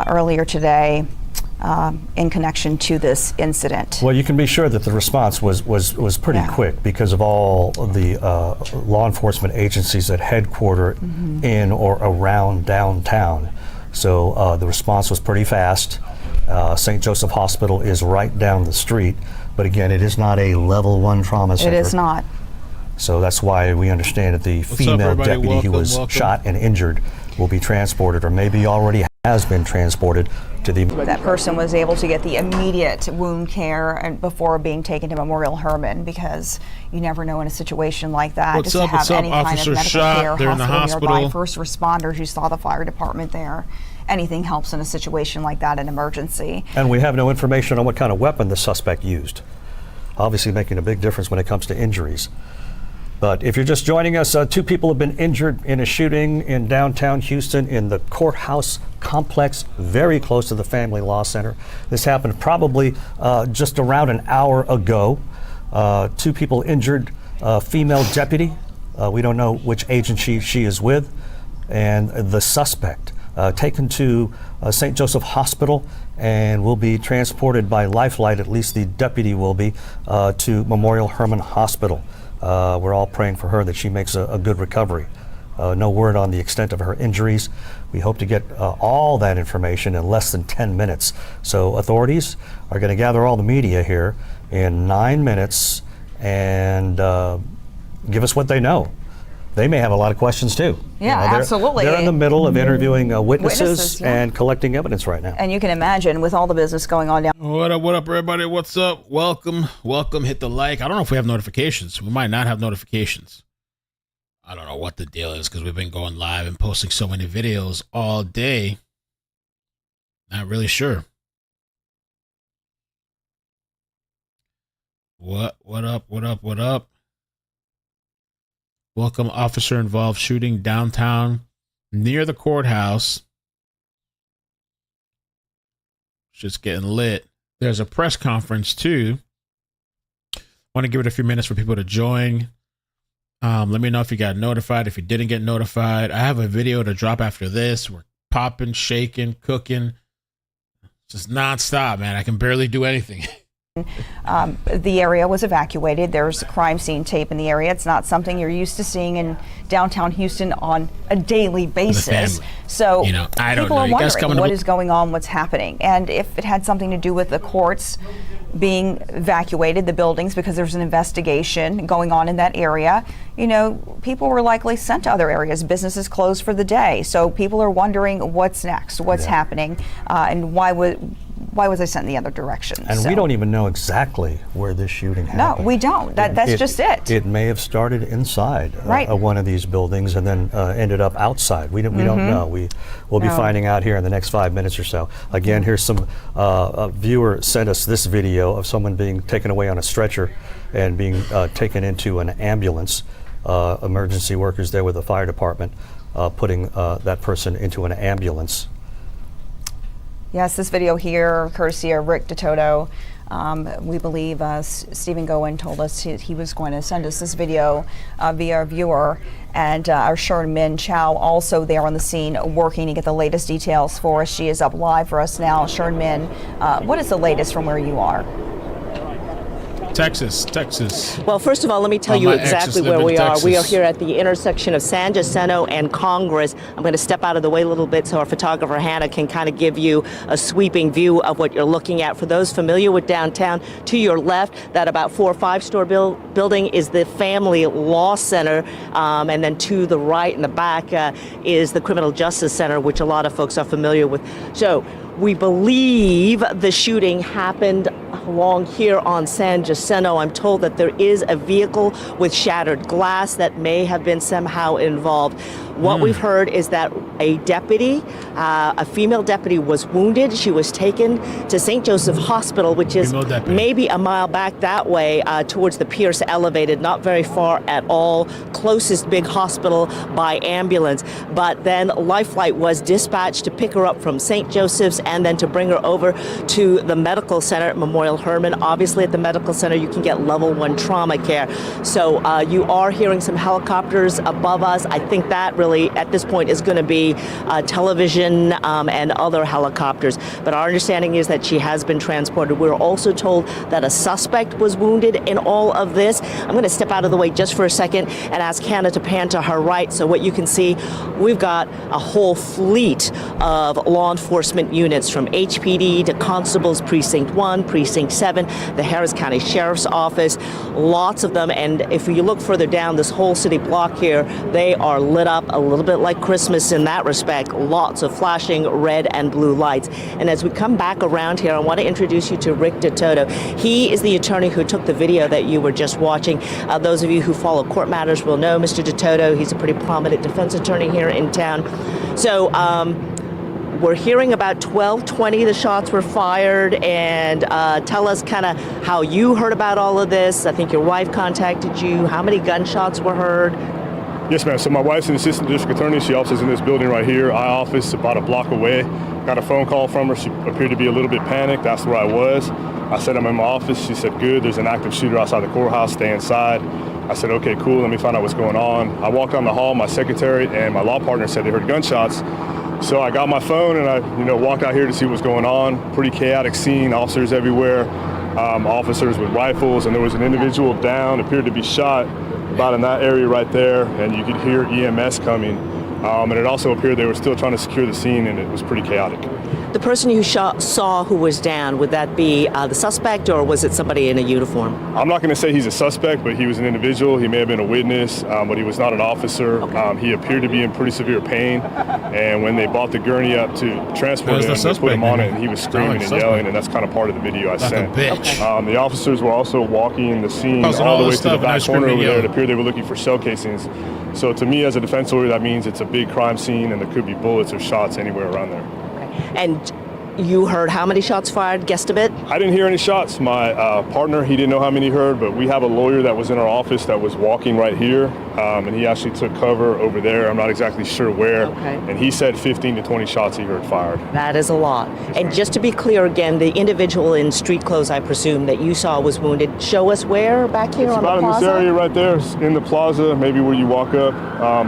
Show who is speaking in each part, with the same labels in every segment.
Speaker 1: earlier today in connection to this incident.
Speaker 2: Well, you can be sure that the response was pretty quick because of all of the law enforcement agencies that headquarter in or around downtown. So the response was pretty fast. St. Joseph Hospital is right down the street, but again, it is not a level 1 trauma center.
Speaker 1: It is not.
Speaker 2: So that's why we understand that the female deputy who was shot and injured will be transported, or maybe already has been transported to the...
Speaker 1: That person was able to get the immediate wound care and before being taken to Memorial Hermann, because you never know in a situation like that.
Speaker 3: What's up? What's up? Officer shot. They're in the hospital.
Speaker 1: Nearby. First responders, you saw the fire department there. Anything helps in a situation like that, an emergency.
Speaker 2: And we have no information on what kind of weapon the suspect used. Obviously making a big difference when it comes to injuries. But if you're just joining us, 2 people have been injured in a shooting in downtown Houston in the Courthouse complex, very close to the Family Law Center. This happened probably just around an hour ago. 2 people injured, female deputy. We don't know which agency she is with. And the suspect taken to St. Joseph Hospital and will be transported by Lifelight, at least the deputy will be, to Memorial Hermann Hospital. We're all praying for her that she makes a good recovery. No word on the extent of her injuries. We hope to get all that information in less than 10 minutes. So authorities are going to gather all the media here in 9 minutes and give us what they know. They may have a lot of questions too.
Speaker 1: Yeah, absolutely.
Speaker 2: They're in the middle of interviewing witnesses and collecting evidence right now.
Speaker 1: And you can imagine with all the business going on down.
Speaker 3: What up, everybody? What's up? Welcome. Hit the like. I don't know if we have notifications. We might not have notifications. I don't know what the deal is because we've been going live and posting so many videos all day. Not really sure. What up? Welcome, officer involved shooting downtown near the courthouse. Just getting lit. There's a press conference too. Want to give it a few minutes for people to join. Let me know if you got notified, if you didn't get notified. I have a video to drop after this. We're popping, shaking, cooking. Just nonstop, man. I can barely do anything.
Speaker 1: The area was evacuated. There's crime scene tape in the area. It's not something you're used to seeing in downtown Houston on a daily basis. So people are wondering what is going on, what's happening, and if it had something to do with the courts being evacuated, the buildings, because there's an investigation going on in that area. People were likely sent to other areas. Businesses closed for the day. So people are wondering what's next, what's happening, and why was I sent in the other direction?
Speaker 2: And we don't even know exactly where this shooting happened.
Speaker 1: No, we don't. That's just it.
Speaker 2: It may have started inside one of these buildings and then ended up outside. We don't know. We'll be finding out here in the next 5 minutes or so. Again, here's some a viewer sent us this video of someone being taken away on a stretcher and being taken into an ambulance. Emergency workers there with the fire department putting that person into an ambulance.
Speaker 1: Yes, this video here, courtesy of Rick DeToto. We believe Stephen Gowen told us he was going to send us this video via a viewer. And our Sharon Min Chow also there on the scene working to get the latest details for us. She is up live for us now. Sharon Min, what is the latest from where you are?
Speaker 3: Texas.
Speaker 4: Well, first of all, let me tell you exactly where we are. We are here at the intersection of San Jacinto and Congress. I'm going to step out of the way a little bit so our photographer Hannah can kind of give you a sweeping view of what you're looking at. For those familiar with downtown, to your left, that about 4 or 5 store building is the Family Law Center, and then to the right in the back is the Criminal Justice Center, which a lot of folks are familiar with. So we believe the shooting happened along here on San Jacinto. I'm told that there is a vehicle with shattered glass that may have been somehow involved. What we've heard is that a deputy, a female deputy, was wounded. She was taken to St. Joseph Hospital, which is maybe a mile back that way towards the Pierce Elevated, not very far at all. Closest big hospital by ambulance. But then Lifelight was dispatched to pick her up from St. Joseph's and then to bring her over to the medical center at Memorial Hermann. Obviously, at the medical center, you can get level 1 trauma care. So you are hearing some helicopters above us. I think that really at this point is going to be television and other helicopters. But our understanding is that she has been transported. We're also told that a suspect was wounded in all of this. I'm going to step out of the way just for a second and ask Hannah to pan to her right. So what you can see, we've got a whole fleet of law enforcement units from HPD to Constables Precinct 1, Precinct 7, the Harris County Sheriff's Office, lots of them. And if you look further down this whole city block here, they are lit up a little bit like Christmas in that respect. Lots of flashing red and blue lights. And as we come back around here, I want to introduce you to Rick DeToto. He is the attorney who took the video that you were just watching. Those of you who follow court matters will know Mr. DeToto. He's a pretty prominent defense attorney here in town. So we're hearing about 12:20 the shots were fired, and tell us kind of how you heard about all of this. I think your wife contacted you. How many gunshots were heard?
Speaker 5: Yes, ma'am. So my wife's an assistant district attorney. She also is in this building right here, our office, about a block away. Got a phone call from her. She appeared to be a little bit panicked. That's where I was. I said, I'm in my office. She said, good. There's an active shooter outside the courthouse. Stay inside. I said, okay, cool. Let me find out what's going on. I walked down the hall. My secretary and my law partner said they heard gunshots. So I got my phone and I, walked out here to see what's going on. Pretty chaotic scene, officers everywhere, officers with rifles, and there was an individual down, appeared to be shot about in that area right there, and you could hear EMS coming. And it also appeared they were still trying to secure the scene, and it was pretty chaotic.
Speaker 4: The person you saw who was down, would that be the suspect, or was it somebody in a uniform?
Speaker 5: I'm not going to say he's a suspect, but he was an individual. He may have been a witness, but he was not an officer. Okay. He appeared to be in pretty severe pain, and when they brought the gurney up to transport him, they put him on it, and he was screaming and yelling, and that's kind of part of the video I sent.
Speaker 3: Bitch.
Speaker 5: The officers were also walking the scene all the way to the back corner over there. It appeared they were looking for shell casings. So to me, as a defense lawyer, that means it's a big crime scene, and there could be bullets or shots anywhere around there.
Speaker 4: Okay. And you heard how many shots fired? Guessed a bit?
Speaker 5: I didn't hear any shots. My partner, he didn't know how many he heard, but we have a lawyer that was in our office that was walking right here, and he actually took cover over there. I'm not exactly sure where. Okay. And he said 15 to 20 shots he heard fired.
Speaker 4: That is a lot. And just to be clear again, the individual in street clothes, I presume, that you saw was wounded. Show us where back here on the plaza?
Speaker 5: It's about in this area right there, in the plaza, maybe where you walk up.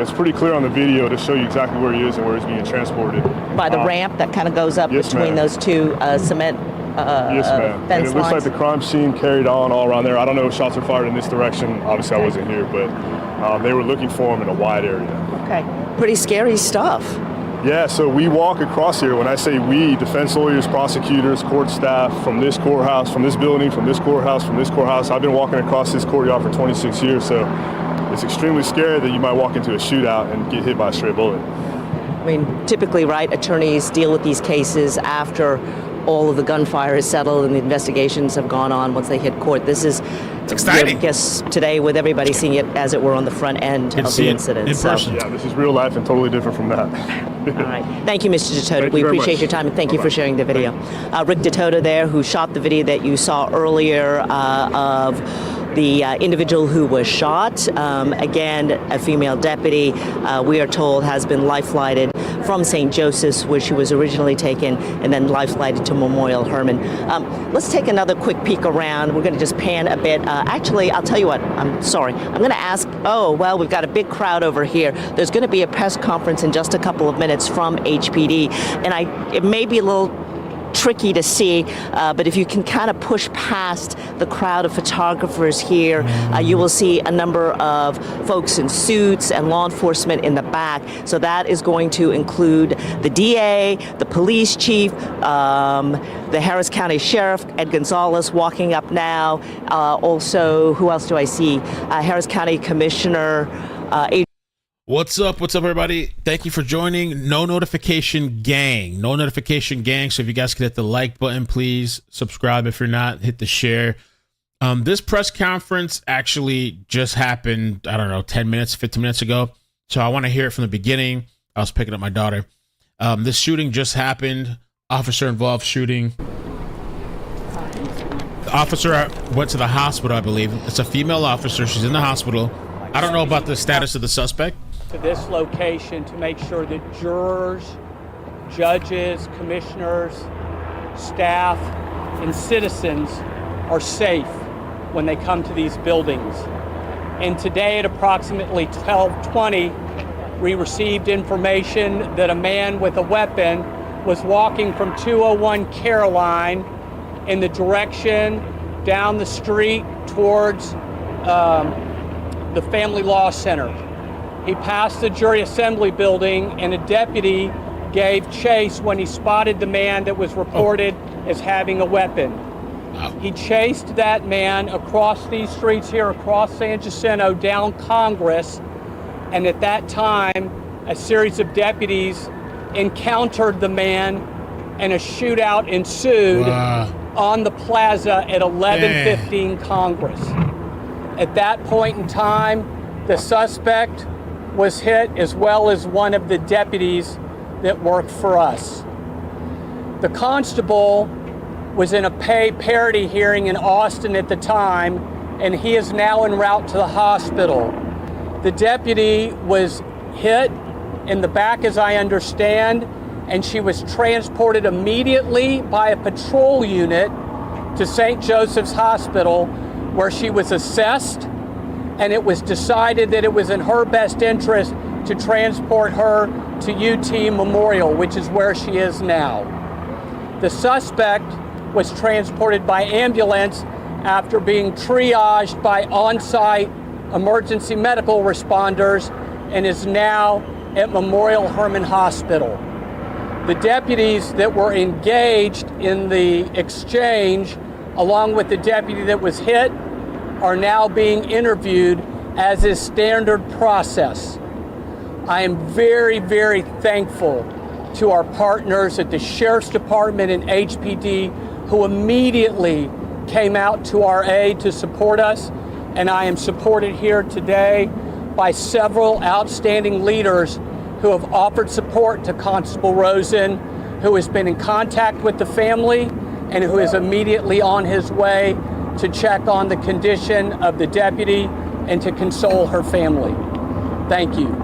Speaker 5: It's pretty clear on the video to show you exactly where he is and where he's being transported.
Speaker 4: By the ramp that kind of goes up between those two cement
Speaker 5: yes, ma'am. And it looks like the crime scene carried on all around there. I don't know if shots were fired in this direction. Obviously, I wasn't here, but they were looking for him in a wide area.
Speaker 4: Okay. Pretty scary stuff.
Speaker 5: Yeah, so we walk across here. When I say we, defense lawyers, prosecutors, court staff, from this courthouse, from this building, from this courthouse, from this courthouse. I've been walking across this courtyard for 26 years, so it's extremely scary that you might walk into a shootout and get hit by a stray bullet.
Speaker 4: I mean, typically, right, attorneys deal with these cases after all of the gunfire is settled and the investigations have gone on once they hit court. This is,
Speaker 3: it's exciting.
Speaker 4: I guess, today with everybody seeing it as it were on the front end of the incident.
Speaker 3: In person.
Speaker 5: Yeah, this is real life and totally different from that.
Speaker 4: All right. Thank you, Mr. DeToto. We appreciate your time, and thank you for sharing the video. Rick DeToto there, who shot the video that you saw earlier of the individual who was shot. Again, a female deputy, we are told, has been life-flighted from St. Joseph's, where she was originally taken, and then life-flighted to Memorial Hermann. Let's take another quick peek around. We're going to just pan a bit. Actually, I'll tell you what, I'm sorry. I'm going to ask, we've got a big crowd over here. There's going to be a press conference in just a couple of minutes from HPD, and it may be a little tricky to see, but if you can kind of push past the crowd of photographers here, you will see a number of folks in suits and law enforcement in the back. So that is going to include the DA, the police chief, the Harris County Sheriff, Ed Gonzalez, walking up now. Also, who else do I see? Harris County Commissioner
Speaker 3: What's up, everybody? Thank you for joining No Notification Gang. No Notification Gang. So if you guys could hit the like button, please subscribe. If you're not, hit the share. This press conference actually just happened, 10 minutes, 15 minutes ago. So I want to hear it from the beginning. I was picking up my daughter. This shooting just happened. Officer-involved shooting. The officer went to the hospital, I believe. It's a female officer. She's in the hospital. I don't know about the status of the suspect.
Speaker 6: To this location to make sure that jurors, judges, commissioners, staff, and citizens are safe when they come to these buildings. And today at approximately 12:20, we received information that a man with a weapon was walking from 201 Caroline in the direction down the street towards the Family Law Center. He passed the jury assembly building, and a deputy gave chase when he spotted the man that was reported as having a weapon. He chased that man across these streets here, across San Jacinto, down Congress, and at that time, a series of deputies encountered the man, and a shootout ensued on the plaza at 11:15 Congress. At that point in time, the suspect was hit, as well as one of the deputies that worked for us. The constable was in a pay parity hearing in Austin at the time, and he is now en route to the hospital. The deputy was hit in the back, as I understand, and she was transported immediately by a patrol unit to St. Joseph's Hospital, where she was assessed, and it was decided that it was in her best interest to transport her to UT Memorial, which is where she is now. The suspect was transported by ambulance after being triaged by on-site emergency medical responders and is now at Memorial Hermann Hospital. The deputies that were engaged in the exchange, along with the deputy that was hit, are now being interviewed, as is standard process. I am very, very thankful to our partners at the Sheriff's Department and HPD, who immediately came out to our aid to support us, and I am supported here today by several outstanding leaders who have offered support to Constable Rosen, who has been in contact with the family and who is immediately on his way to check on the condition of the deputy and to console her family. Thank you.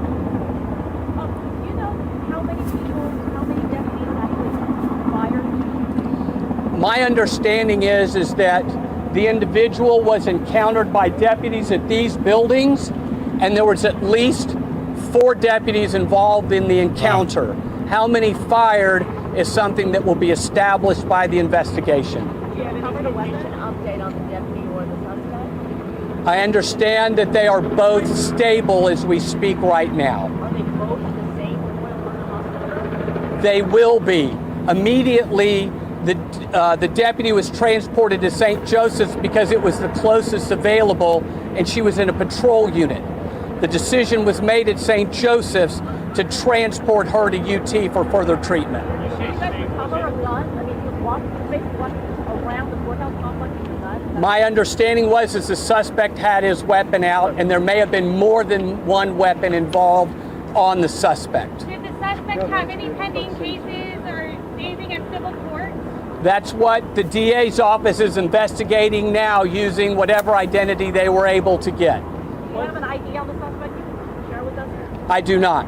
Speaker 6: My understanding is that the individual was encountered by deputies at these buildings, and there was at least 4 deputies involved in the encounter. How many fired is something that will be established by the investigation.
Speaker 7: Do you have any sort of update on the deputy or the suspect?
Speaker 6: I understand that they are both stable as we speak right now.
Speaker 7: Are they both at the same Memorial Hermann Hospital?
Speaker 6: They will be. Immediately, the deputy was transported to St. Joseph's because it was the closest available, and she was in a patrol unit. The decision was made at St. Joseph's to transport her to UT for further treatment.
Speaker 7: Did you guys recover a gun? I mean, he was walking around the courthouse complex with a gun?
Speaker 6: My understanding was that the suspect had his weapon out, and there may have been more than one weapon involved on the suspect.
Speaker 8: Did the suspect have any pending cases or anything in civil court?
Speaker 6: That's what the DA's office is investigating now, using whatever identity they were able to get.
Speaker 7: Do you have an ID on the suspect you can share with us?
Speaker 6: I do not.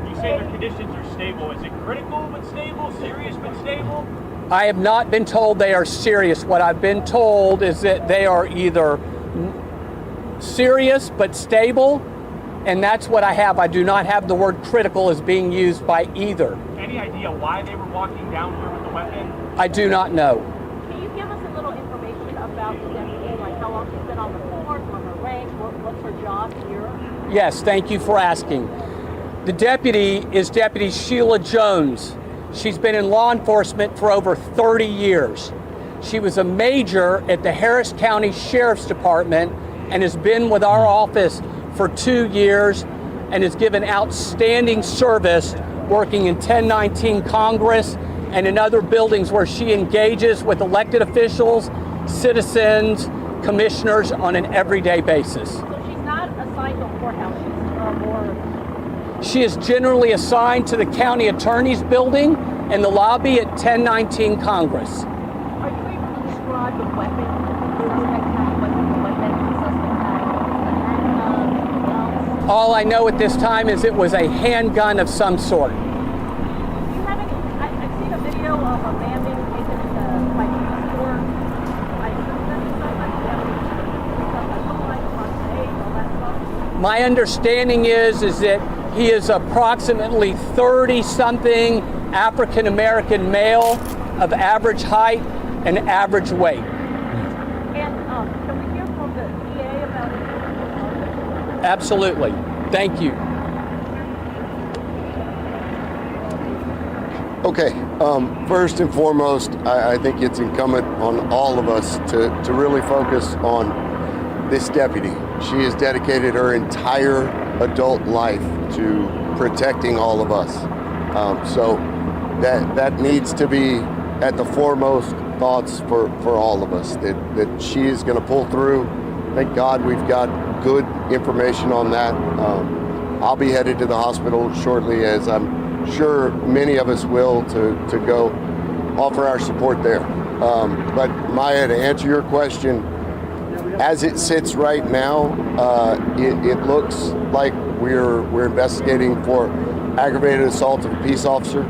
Speaker 9: You say their conditions are stable. Is it critical but stable, serious but stable?
Speaker 6: I have not been told they are serious. What I've been told is that they are either serious but stable, and that's what I have. I do not have the word critical as being used by either.
Speaker 9: Any idea why they were walking down here with the weapon?
Speaker 6: I do not know.
Speaker 7: Can you give us a little information about the deputy, like how long she's been on the force, on her rank, what's her job here?
Speaker 6: Yes, thank you for asking. The deputy is Deputy Sheila Jones. She's been in law enforcement for over 30 years. She was a major at the Harris County Sheriff's Department and has been with our office for 2 years and has given outstanding service working in 1019 Congress and in other buildings where she engages with elected officials, citizens, commissioners on an everyday basis.
Speaker 7: So she's not assigned to a courthouse, she's more...
Speaker 6: She is generally assigned to the county attorney's building and the lobby at 1019 Congress.
Speaker 7: Are you able to describe the weapon? The suspect had a weapon, the weapon the suspect had, a handgun,
Speaker 6: All I know at this time is it was a handgun of some sort.
Speaker 7: Do you have any... I've seen a video of a man being taken by police court. I suspect the suspect had stuff like all that stuff.
Speaker 6: My understanding is that He is approximately 30-something African-American male of average height and average weight.
Speaker 7: And can we hear from the DA about it?
Speaker 6: Absolutely. Thank you.
Speaker 10: Okay, first and foremost, I think it's incumbent on all of us to really focus on this deputy. She has dedicated her entire adult life to protecting all of us. So that needs to be at the foremost thoughts for all of us, that she is going to pull through. Thank God we've got good information on that. I'll be headed to the hospital shortly, as I'm sure many of us will, to go offer our support there. But Maya, to answer your question, as it sits right now, it looks like we're investigating for aggravated assault of a peace officer.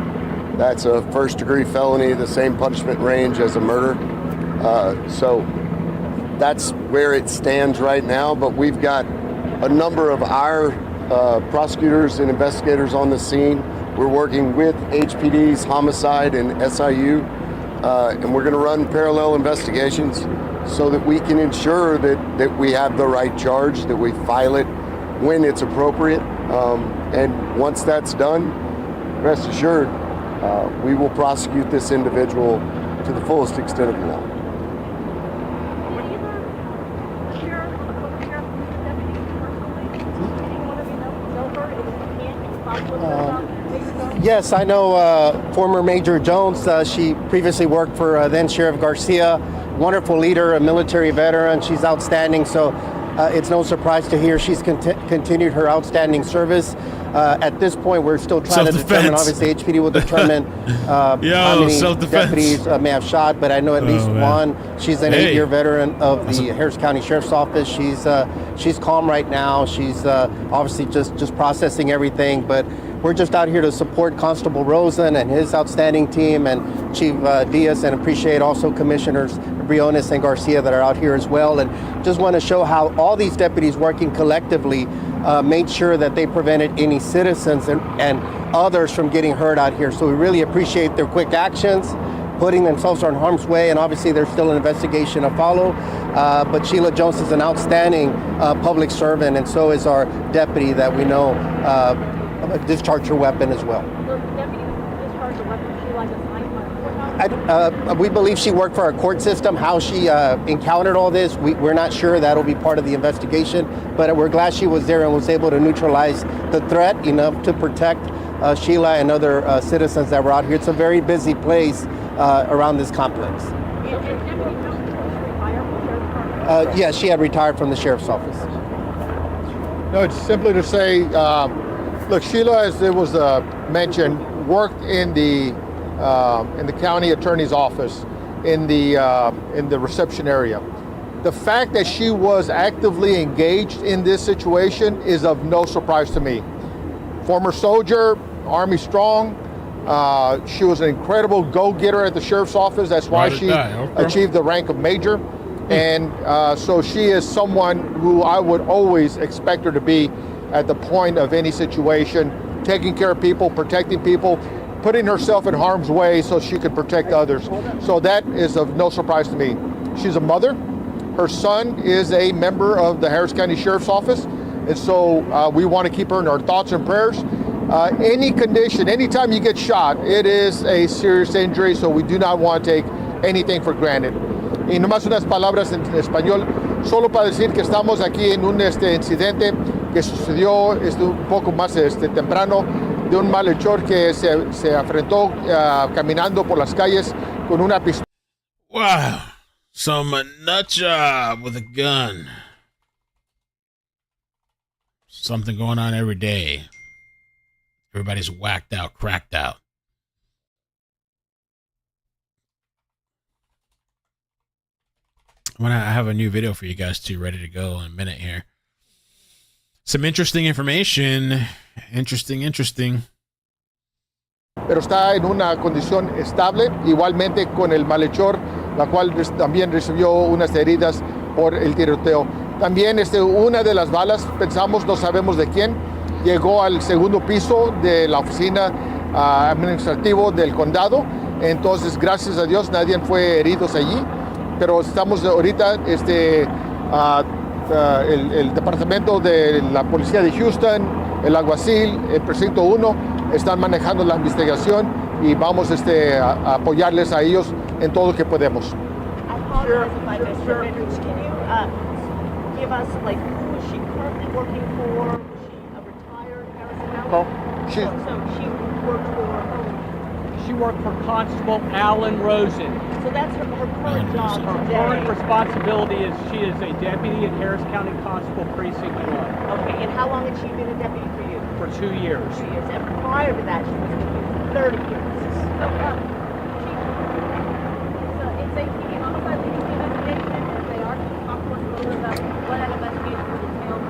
Speaker 10: That's a first-degree felony, the same punishment range as a murder. So that's where it stands right now. But we've got a number of our prosecutors and investigators on the scene. We're working with HPD's homicide and SIU, and we're going to run parallel investigations so that we can ensure that we have the right charge, that we file it when it's appropriate. And once that's done, rest assured, we will prosecute this individual to the fullest extent of the law.
Speaker 11: Yes, I know former Major Jones. She previously worked for then Sheriff Garcia. Wonderful leader, a military veteran. She's outstanding. So it's no surprise to hear she's continued her outstanding service. At this point, we're still trying to determine. Obviously, HPD will determine how many deputies may have shot, but I know at least one. She's an 8-year veteran of the Harris County Sheriff's Office. She's calm right now. She's obviously just processing everything, but we're just out here to support Constable Rosen and his outstanding team, and Chief Diaz, and appreciate also Commissioners Briones and Garcia that are out here as well. And just want to show how all these deputies working collectively made sure that they prevented any citizens and others from getting hurt out here. So we really appreciate their quick actions, putting themselves in harm's way, and obviously there's still an investigation to follow. But Sheila Jones is an outstanding public servant, and so is our deputy that we know discharged her weapon as well.
Speaker 7: The deputy discharged the weapon, she like assigned by the courthouse?
Speaker 11: We believe she worked for our court system. How she encountered all this, we're not sure. That'll be part of the investigation. But we're glad she was there and was able to neutralize the threat enough to protect Sheila and other citizens that were out here. It's a very busy place around this complex. Yes, she had retired from the sheriff's office.
Speaker 12: No, it's simply to say, look, Sheila, as it was mentioned, worked in the county attorney's office in the reception area. The fact that she was actively engaged in this situation is of no surprise to me. Former soldier, Army strong. She was an incredible go-getter at the sheriff's office. That's why she achieved the rank of major. And so she is someone who I would always expect her to be at the point of any situation, taking care of people, protecting people, putting herself in harm's way so she could protect others. So that is of no surprise to me. She's a mother. Her son is a member of the Harris County Sheriff's Office. And so we want to keep her in our thoughts and prayers. Any condition, anytime you get shot, it is a serious injury, so we do not want to take anything for granted. Y nomás unas palabras en español, solo para decir que estamos aquí en un incidente que sucedió un poco más temprano, de un malhechor que se afrontó caminando por las calles con una pistola.
Speaker 3: Wow, some nut job with a gun. Something going on every day. Everybody's whacked out, cracked out. I have a new video for you guys too, ready to go in a minute here. Some interesting information. Interesting.
Speaker 12: Pero está en una condición estable, igualmente con el malhechor, la cual también recibió unas heridas por el tiroteo. También una de las balas, pensamos, no sabemos de quién, llegó al segundo piso de la oficina administrativo del condado. Entonces, gracias a Dios, nadie fue heridos allí. Pero estamos ahorita, el departamento de la policía de Houston, el alguacil, el precinto 1, están manejando la investigación y vamos a apoyarles a ellos en todo lo que podemos.
Speaker 4: Sure. Can you give us, like, who is she currently working for? Is she a retired Harrison
Speaker 12: Well,
Speaker 4: So she worked for...
Speaker 6: She worked for Constable Alan Rosen.
Speaker 4: So that's her current job
Speaker 6: Her
Speaker 4: today.
Speaker 6: current responsibility is she is a deputy in Harris County Constable Precinct 1
Speaker 4: Okay, and how long had she been a deputy for you?
Speaker 6: for 2 years.
Speaker 4: 2 years. And prior to that, she was with you 30 years.
Speaker 7: It's a homicide legal investigation, and they are to talk to us a little bit about what that investigation will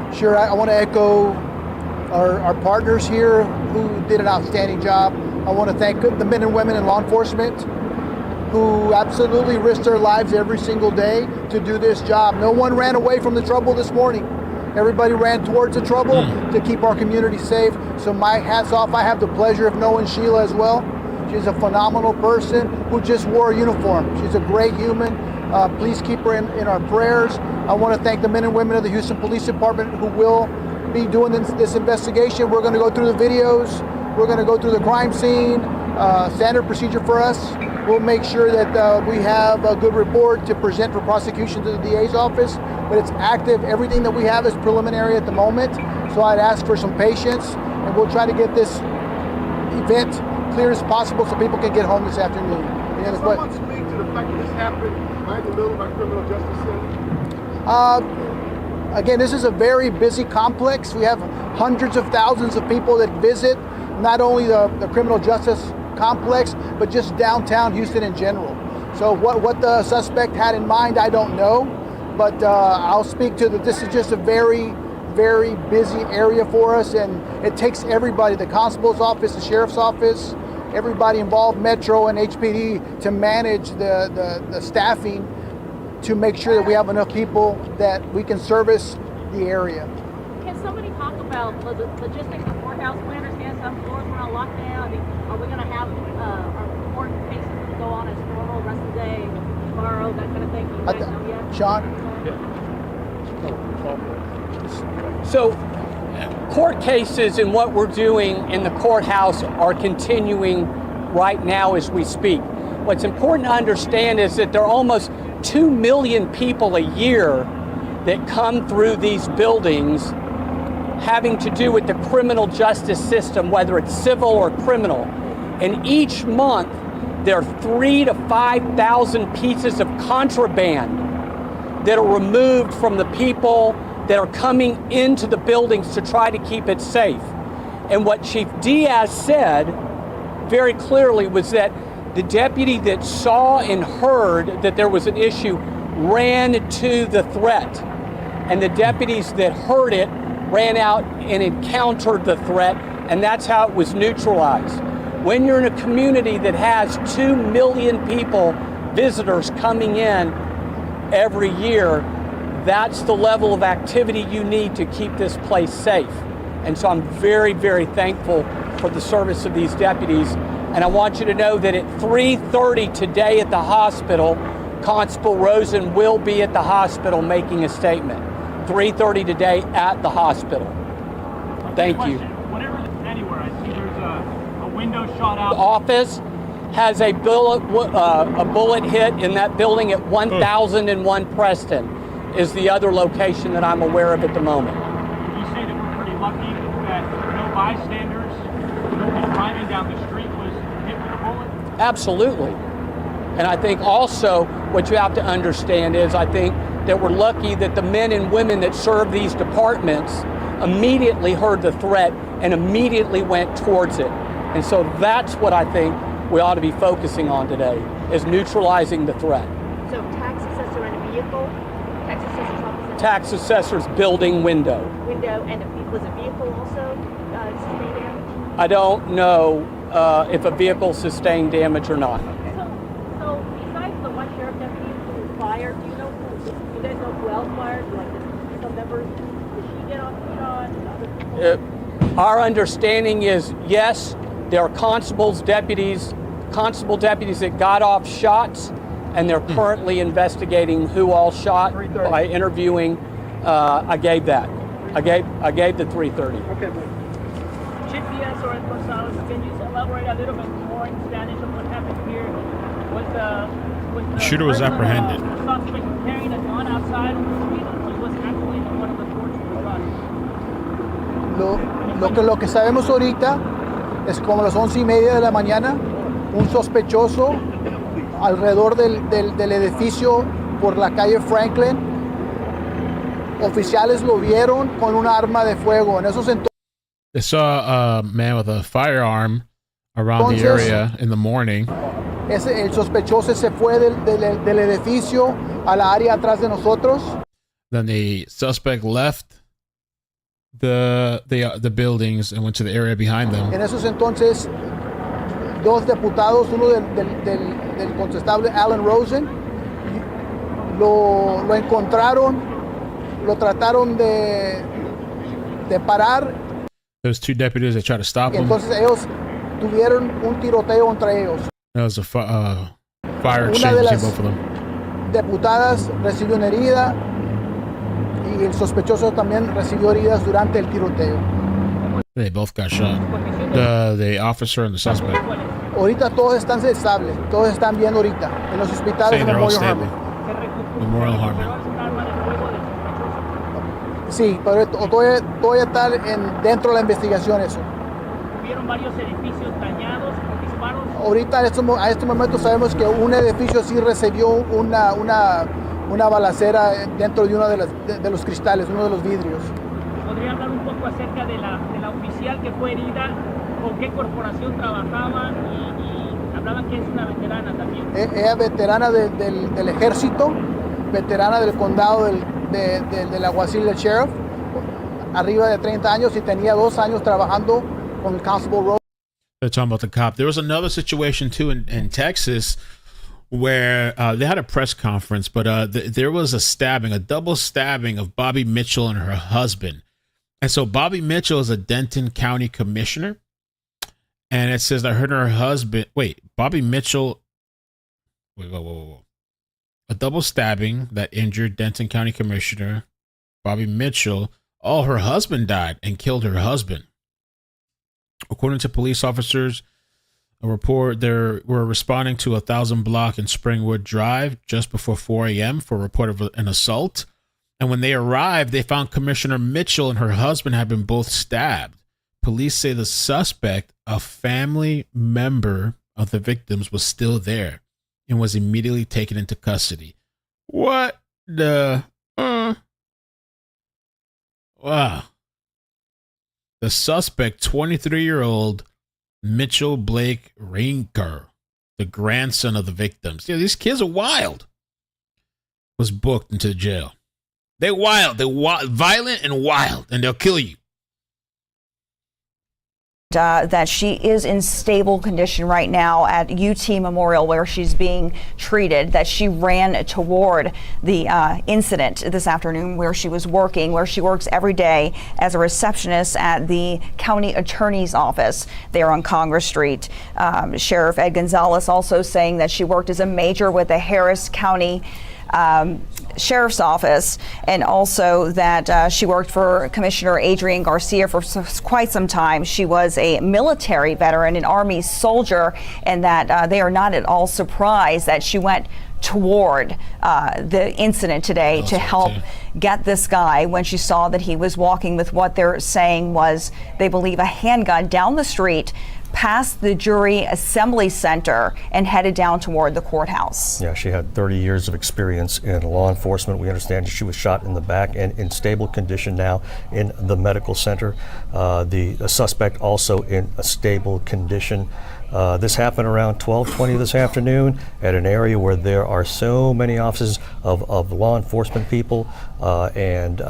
Speaker 7: entail.
Speaker 13: Sure, I want to echo our partners here who did an outstanding job. I want to thank the men and women in law enforcement who absolutely risk their lives every single day to do this job. No one ran away from the trouble this morning. Everybody ran towards the trouble to keep our community safe. So my hat's off. I have the pleasure of knowing Sheila as well. She's a phenomenal person who just wore a uniform. She's a great human. Please keep her in our prayers. I want to thank the men and women of the Houston Police Department who will be doing this investigation. We're going to go through the videos. We're going to go through the crime scene, standard procedure for us. We'll make sure that we have a good report to present for prosecution to the DA's office, but it's active. Everything that we have is preliminary at the moment, so I'd ask for some patience, and we'll try to get this event clear as possible so people can get home this afternoon.
Speaker 12: Can someone speak to the fact that this happened right in the middle of our criminal justice center?
Speaker 13: Again, this is a very busy complex. We have hundreds of thousands of people that visit not only the criminal justice complex, but just downtown Houston in general. So what the suspect had in mind, I don't know, but I'll speak to this is just a very, very busy area for us, and it takes everybody, the constable's office, the sheriff's office, everybody involved, Metro and HPD, to manage the staffing to make sure that we have enough people that we can service the area.
Speaker 7: Can somebody talk about the logistics of Courthouse? We understand some floors were on lockdown. I mean, are we going to have our court cases going to go on as normal rest of the day, tomorrow, that kind of thing? Do you guys know yet?
Speaker 13: Sean?
Speaker 6: So, court cases and what we're doing in the courthouse are continuing right now as we speak. What's important to understand is that there are almost 2 million people a year that come through these buildings having to do with the criminal justice system, whether it's civil or criminal. And each month, there are 3,000 to 5,000 pieces of contraband that are removed from the people that are coming into the buildings to try to keep it safe. And what Chief Diaz said very clearly was that the deputy that saw and heard that there was an issue ran to the threat. And the deputies that heard it ran out and encountered the threat, and that's how it was neutralized. When you're in a community that has 2 million people, visitors coming in every year, that's the level of activity you need to keep this place safe. And so I'm very, very thankful for the service of these deputies. And I want you to know that at 3:30 today at the hospital, Constable Rosen will be at the hospital making a statement. 3:30 today at the hospital. Thank you.
Speaker 9: Whenever anywhere, I see there's a window shot out.
Speaker 6: The office has a bullet hit in that building at 1001 Preston is the other location that I'm aware of at the moment.
Speaker 9: Would you say that we're pretty lucky that no bystanders, nobody driving down the street was hit with a bullet?
Speaker 6: Absolutely. And I think also what you have to understand is I think that we're lucky that the men and women that serve these departments immediately heard the threat and immediately went towards it. And so that's what I think we ought to be focusing on today, is neutralizing the threat.
Speaker 4: So tax assessor in a vehicle, tax assessor's office.
Speaker 6: Tax assessor's building window.
Speaker 4: Window, and was a vehicle also sustained damage?
Speaker 6: I don't know if a vehicle sustained damage or not.
Speaker 7: So besides the one sheriff deputy who was fired, do you guys know who else fired? Like some members, did she get on other people?
Speaker 6: our understanding is, yes, there are constable deputies that got off shots, and they're currently investigating who all shot by interviewing. I gave that. I gave the 3:30.
Speaker 7: Okay. Chief Diaz or Gonzalez, can you elaborate a little bit more in Spanish on what happened here?
Speaker 3: The shooter was apprehended.
Speaker 7: Suspect carrying a gun outside on the street, or he was actually in one of the porch of the gun?
Speaker 13: Lo que sabemos ahorita es como las 11:30 de la mañana, un sospechoso alrededor del edificio por la calle Franklin. Oficiales lo vieron con un arma de fuego. En esos entonces,
Speaker 3: they saw a man with a firearm around the area in the morning.
Speaker 13: El sospechoso se fue del edificio a la área atrás de nosotros.
Speaker 3: Then the suspect left the buildings and went to the area behind them.
Speaker 13: En esos entonces, dos diputados, uno del constable Alan Rosen, lo encontraron, lo trataron de parar.
Speaker 3: There's two deputies that tried to stop him.
Speaker 13: Entonces ellos tuvieron un tiroteo entre ellos.
Speaker 3: There was a fire exchange between both of them.
Speaker 13: Diputadas recibió una herida y el sospechoso también recibió heridas durante el tiroteo.
Speaker 3: They both got shot. The officer and the suspect.
Speaker 13: Ahorita todos están estables, todos están bien ahorita en los hospitales de Memorial Harmon.
Speaker 3: Memorial Harmon.
Speaker 13: Sí, pero todavía está dentro de la investigación eso.
Speaker 7: ¿Hubieron varios edificios dañados por disparos?
Speaker 13: Ahorita a este momento sabemos que un edificio sí recibió una balacera dentro de uno de los cristales, uno de los vidrios.
Speaker 7: ¿Podría hablar un poco acerca de la oficial que fue herida? ¿Con qué corporación trabajaba? Y hablaban que es una veterana también.
Speaker 13: Ella veterana del ejército, veterana del condado del alguacil del sheriff, arriba de 30 años y tenía 2 años trabajando con el Constable Road.
Speaker 3: They're talking about the cop. There was another situation too in Texas where they had a press conference, but there was a double stabbing of Bobby Mitchell and her husband. And so Bobby Mitchell is a Denton County commissioner. And it says that her and her husband, Bobby Mitchell, whoa. A double stabbing that injured Denton County Commissioner Bobby Mitchell. Oh, her husband died and killed her husband. According to police officers, a report they were responding to 1000 block in Springwood Drive just before 4 a.m. for a report of an assault. And when they arrived, they found Commissioner Mitchell and her husband had been both stabbed. Police say the suspect, a family member of the victims, was still there and was immediately taken into custody. What the? Wow. The suspect, 23-year-old Mitchell Blake Rainker, the grandson of the victims. Yeah, these kids are wild. Was booked into jail. They're wild. Violent and wild, and they'll kill you.
Speaker 1: That she is in stable condition right now at UT Memorial where she's being treated, that she ran toward the incident this afternoon where she was working, where she works every day as a receptionist at the county attorney's office there on Congress Street. Sheriff Ed Gonzalez also saying that she worked as a major with the Harris County Sheriff's Office, and also that she worked for Commissioner Adrian Garcia for quite some time. She was a military veteran, an Army soldier, and that they are not at all surprised that she went toward the incident today to help get this guy when she saw that he was walking with what they're saying was, they believe, a handgun down the street past the jury assembly center and headed down toward the courthouse.
Speaker 2: Yeah, she had 30 years of experience in law enforcement. We understand she was shot in the back and in stable condition now in the medical center. The suspect also in a stable condition. This happened around 12:20 this afternoon at an area where there are so many offices of law enforcement people, and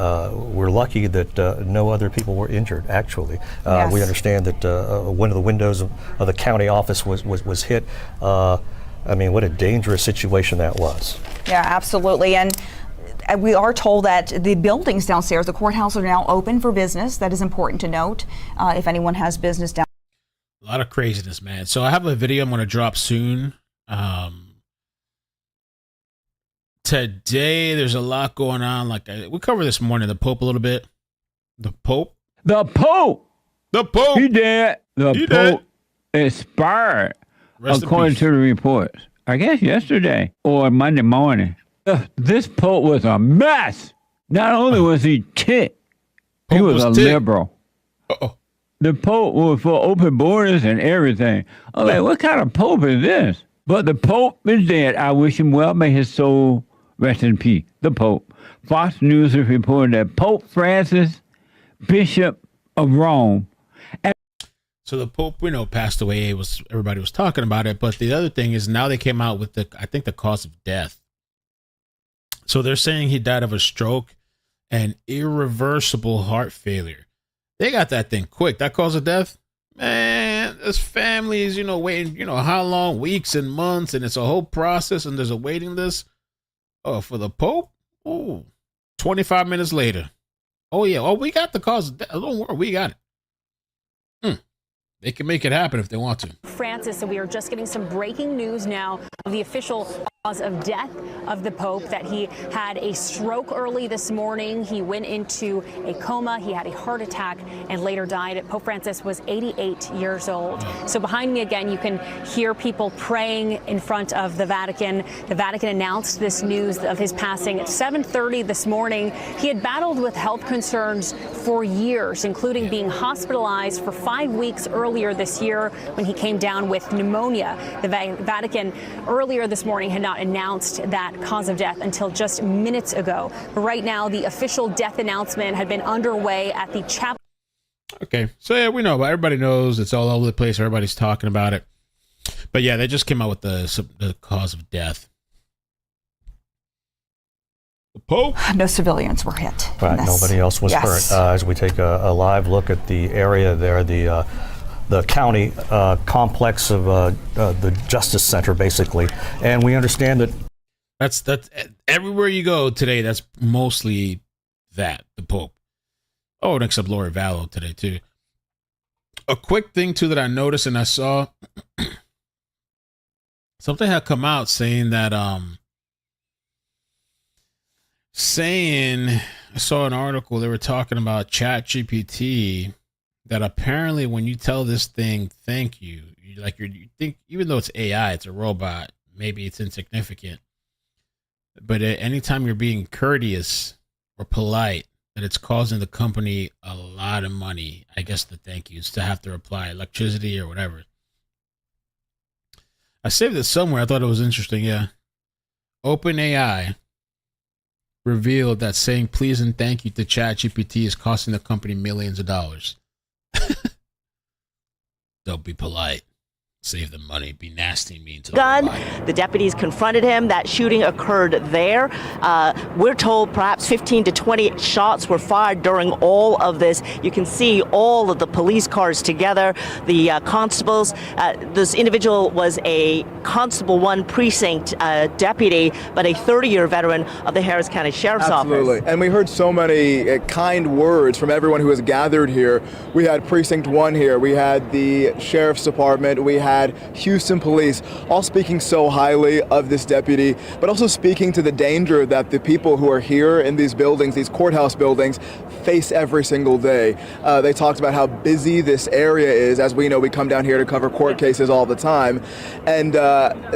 Speaker 2: we're lucky that no other people were injured, actually.
Speaker 1: Yes.
Speaker 2: We understand that one of the windows of the county office was hit. I mean, what a dangerous situation that was.
Speaker 1: Yeah, absolutely. And we are told that the buildings downstairs, the courthouse, are now open for business. That is important to note. If anyone has business down.
Speaker 3: A lot of craziness, man. So I have a video I'm going to drop soon. Today, there's a lot going on. Like we covered this morning, the Pope a little bit. The Pope.
Speaker 14: The Pope.
Speaker 3: The Pope.
Speaker 14: He dead. The Pope expired, according to the reports. I guess yesterday or Monday morning. This Pope was a mess. Not only was he tick, he was a liberal.
Speaker 3: Uh-oh.
Speaker 14: The Pope was for open borders and everything. I'm like, what kind of Pope is this? But the Pope is dead. I wish him well. May his soul rest in peace. The Pope. Fox News has reported that Pope Francis, Bishop of Rome.
Speaker 3: So the Pope, we know, passed away. Everybody was talking about it. But the other thing is now they came out with I think the cause of death. So they're saying he died of a stroke and irreversible heart failure. They got that thing quick. That cause of death, man, there's families, waiting, how long, weeks and months, and it's a whole process, and there's a waiting list. Oh, for the Pope? Oh, 25 minutes later. Oh, yeah. Oh, we got the cause of death. Don't worry, we got it. They can make it happen if they want to.
Speaker 15: Francis, so we are just getting some breaking news now of the official cause of death of the Pope, that he had a stroke early this morning. He went into a coma. He had a heart attack and later died. Pope Francis was 88 years old. So behind me again, you can hear people praying in front of the Vatican. The Vatican announced this news of his passing at 7:30 this morning. He had battled with health concerns for years, including being hospitalized for 5 weeks earlier this year when he came down with pneumonia. The Vatican earlier this morning had not announced that cause of death until just minutes ago. But right now, the official death announcement had been underway at the chapel.
Speaker 3: Okay, so yeah, we know, but everybody knows. It's all over the place. Everybody's talking about it. But yeah, they just came out with the cause of death. The Pope.
Speaker 1: No civilians were hit.
Speaker 2: Right, nobody else was hurt. As we take a live look at the area there, the county complex of the Justice Center, basically, and we understand that
Speaker 3: that's everywhere you go today. That's mostly the Pope. Oh, and except Lori Vallow today too. A quick thing too that I noticed and I saw something had come out saying that I saw an article, they were talking about ChatGPT, that apparently when you tell this thing thank you, you think, even though it's AI, it's a robot, maybe it's insignificant, but anytime you're being courteous or polite, that it's causing the company a lot of money. I guess the thank yous to have to reply, electricity or whatever. I saved it somewhere. I thought it was interesting. Yeah. OpenAI revealed that saying please and thank you to ChatGPT is costing the company millions of dollars. Don't be polite. Save the money. Be nasty and mean to
Speaker 4: the deputies confronted him. That shooting occurred there. We're told perhaps 15 to 20 shots were fired during all of this. You can see all of the police cars together, the constables. This individual was a Constable 1 Precinct deputy, but a 30-year veteran of the Harris County Sheriff's Office.
Speaker 16: Absolutely. And we heard so many kind words from everyone who has gathered here. We had Precinct 1 here. We had the Sheriff's Department. We had Houston Police, all speaking so highly of this deputy, but also speaking to the danger that the people who are here in these buildings, these courthouse buildings, face every single day. They talked about how busy this area is. As we know, we come down here to cover court cases all the time. And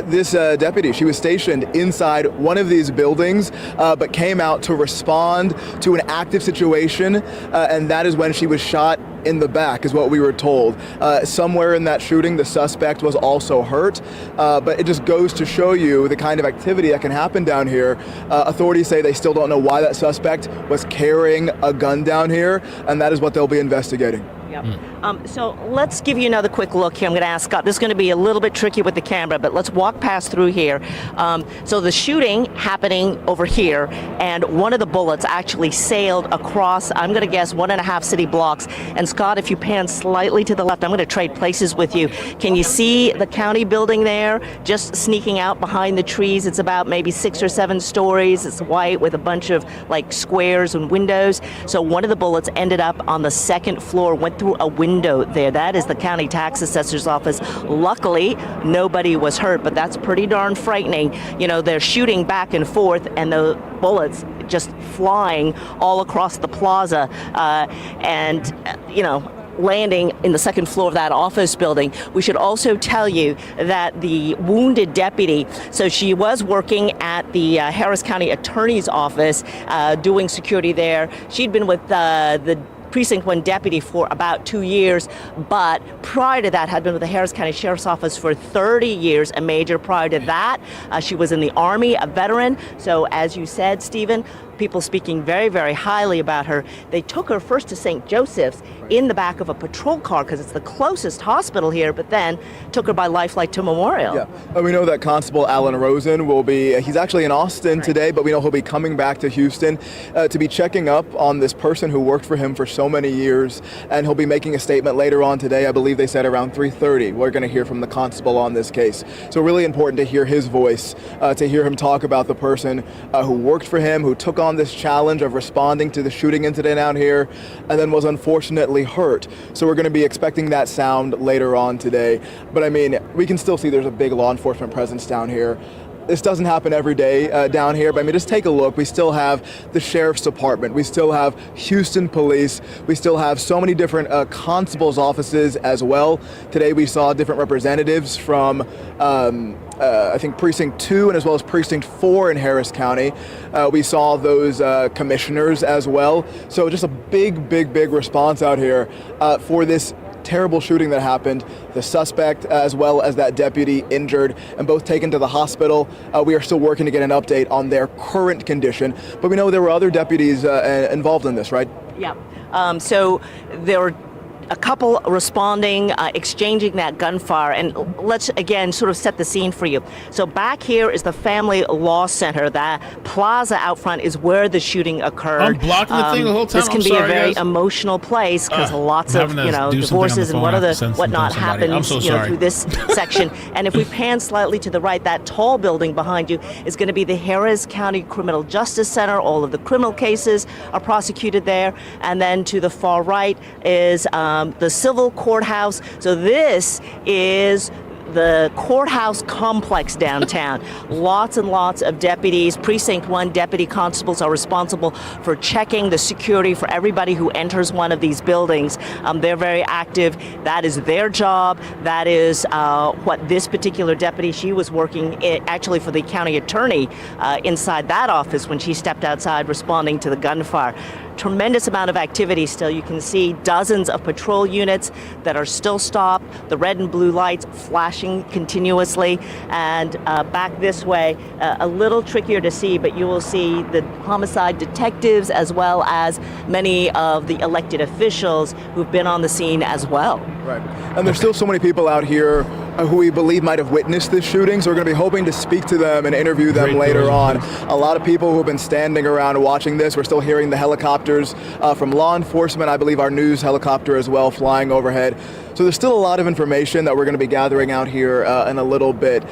Speaker 16: this deputy, she was stationed inside one of these buildings, but came out to respond to an active situation. And that is when she was shot in the back, is what we were told. Somewhere in that shooting, the suspect was also hurt, but it just goes to show you the kind of activity that can happen down here. Authorities say they still don't know why that suspect was carrying a gun down here, and that is what they'll be investigating.
Speaker 4: Yep. So let's give you another quick look here. I'm going to ask Scott. This is going to be a little bit tricky with the camera, but let's walk past through here. So the shooting happening over here, and one of the bullets actually sailed across, I'm going to guess, 1.5 city blocks. And Scott, if you pan slightly to the left, I'm going to trade places with you. Can you see the county building there, just sneaking out behind the trees? It's about maybe 6 or 7 stories. It's white with a bunch of like squares and windows. So one of the bullets ended up on the second floor, went through a window there. That is the county tax assessor's office. Luckily, nobody was hurt, but that's pretty darn frightening. You know, they're shooting back and forth, and the bullets just flying all across the plaza, landing in the second floor of that office building. We should also tell you that the wounded deputy, so she was working at the Harris County Attorney's Office doing security there. She'd been with the Precinct 1 deputy for about 2 years, but prior to that had been with the Harris County Sheriff's Office for 30 years, a major. Prior to that, she was in the Army, a veteran. So as you said, Stephen, people speaking very, very highly about her. They took her first to St. Joseph's in the back of a patrol car because it's the closest hospital here, but then took her by life flight to Memorial.
Speaker 16: Yeah, and we know that Constable Alan Rosen he's actually in Austin today, but we know he'll be coming back to Houston to be checking up on this person who worked for him for so many years, and he'll be making a statement later on today. I believe they said around 3:30. We're going to hear from the constable on this case. So really important to hear his voice, to hear him talk about the person who worked for him, who took on this challenge of responding to the shooting incident out here, and then was unfortunately hurt. So we're going to be expecting that sound later on today. But I mean, we can still see there's a big law enforcement presence down here. This doesn't happen every day down here, but I mean, just take a look. We still have the Sheriff's Department. We still have Houston Police. We still have so many different constables' offices as well. Today we saw different representatives from, I think, Precinct 2 and as well as Precinct 4 in Harris County. We saw those commissioners as well. So just a big, big, big response out here for this terrible shooting that happened. The suspect as well as that deputy injured and both taken to the hospital. We are still working to get an update on their current condition, but we know there were other deputies involved in this, right?
Speaker 4: Yeah. So there were a couple responding, exchanging that gunfire. And let's, again, sort of set the scene for you. So back here is the Family Law Center. That plaza out front is where the shooting occurred.
Speaker 3: I'm blocking the thing the whole time.
Speaker 4: This can be a very emotional place because lots of, divorces and whatnot happens, through this section. And if we pan slightly to the right, that tall building behind you is going to be the Harris County Criminal Justice Center. All of the criminal cases are prosecuted there. And then to the far right is the civil courthouse. So this is the courthouse complex downtown. Lots and lots of deputies. Precinct 1 deputy constables are responsible for checking the security for everybody who enters one of these buildings. They're very active. That is their job. That is what this particular deputy, she was working actually for the county attorney inside that office when she stepped outside responding to the gunfire. Tremendous amount of activity still. You can see dozens of patrol units that are still stopped, the red and blue lights flashing continuously. And back this way, a little trickier to see, but you will see the homicide detectives as well as many of the elected officials who've been on the scene as well.
Speaker 16: Right. And there's still so many people out here who we believe might have witnessed this shooting, so we're going to be hoping to speak to them and interview them later on. A lot of people who have been standing around watching this. We're still hearing the helicopters from law enforcement, I believe our news helicopter as well, flying overhead. So there's still a lot of information that we're going to be gathering out here in a little bit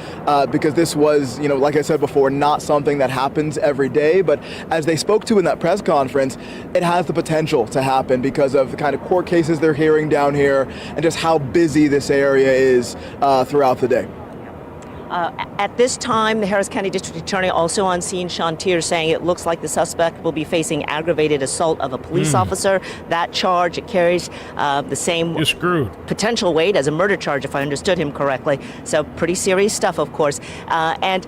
Speaker 16: because this was, like I said before, not something that happens every day, but as they spoke to in that press conference, it has the potential to happen because of the kind of court cases they're hearing down here and just how busy this area is throughout the day.
Speaker 4: At this time, the Harris County District Attorney also on scene, Sean Tier, saying it looks like the suspect will be facing aggravated assault of a police officer. That charge, it carries the same potential weight as a murder charge, if I understood him correctly. So pretty serious stuff, of course. And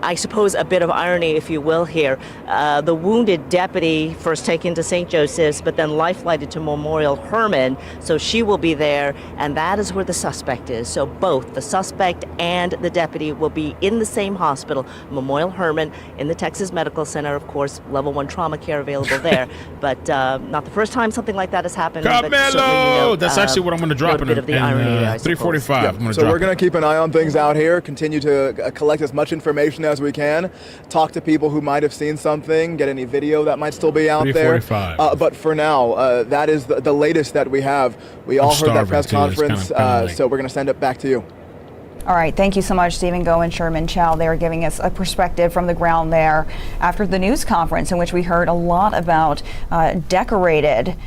Speaker 4: I suppose a bit of irony, if you will, here. The wounded deputy first taken to St. Joseph's, but then life-flighted to Memorial Hermann, so she will be there, and that is where the suspect is. So both the suspect and the deputy will be in the same hospital, Memorial Hermann, in the Texas Medical Center. Of course, level 1 trauma care available there, but not the first time something like that has happened.
Speaker 3: Carmelo! That's actually what I'm going to drop in 345.
Speaker 16: Yeah. So we're going to keep an eye on things out here, continue to collect as much information as we can, talk to people who might have seen something, get any video that might still be out there. But for now, that is the latest that we have. We all heard that press conference, so we're going to send it back to you.
Speaker 1: All right. Thank you so much, Stephen Go and Sherman Chow. They're giving us a perspective from the ground there after the news conference in which we heard a lot about decorated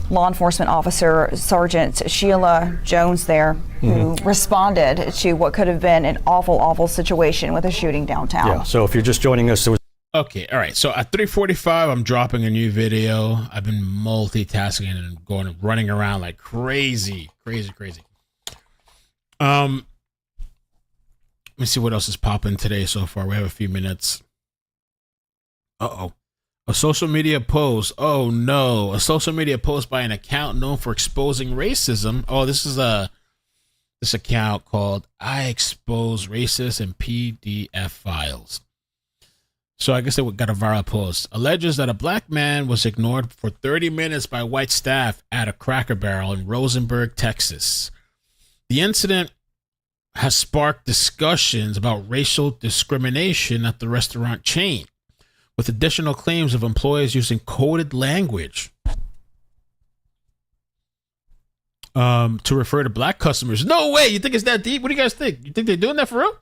Speaker 1: law enforcement officer Sergeant Sheila Jones there, who responded to what could have been an awful, awful situation with a shooting downtown.
Speaker 2: Yeah. So if you're just joining us,
Speaker 3: Okay, all right. So at 3:45, I'm dropping a new video. I've been multitasking and running around like crazy. Let me see what else is popping today so far. We have a few minutes. A social media post. Oh no, a social media post by an account known for exposing racism. Oh, this is this account called I Expose Racist and PDF Files. So I guess they got a viral post. Alleges that a black man was ignored for 30 minutes by white staff at a Cracker Barrel in Rosenberg, Texas. The incident has sparked discussions about racial discrimination at the restaurant chain, with additional claims of employees using coded language to refer to black customers. No way! You think it's that deep? What do you guys think? You think they're doing that for real?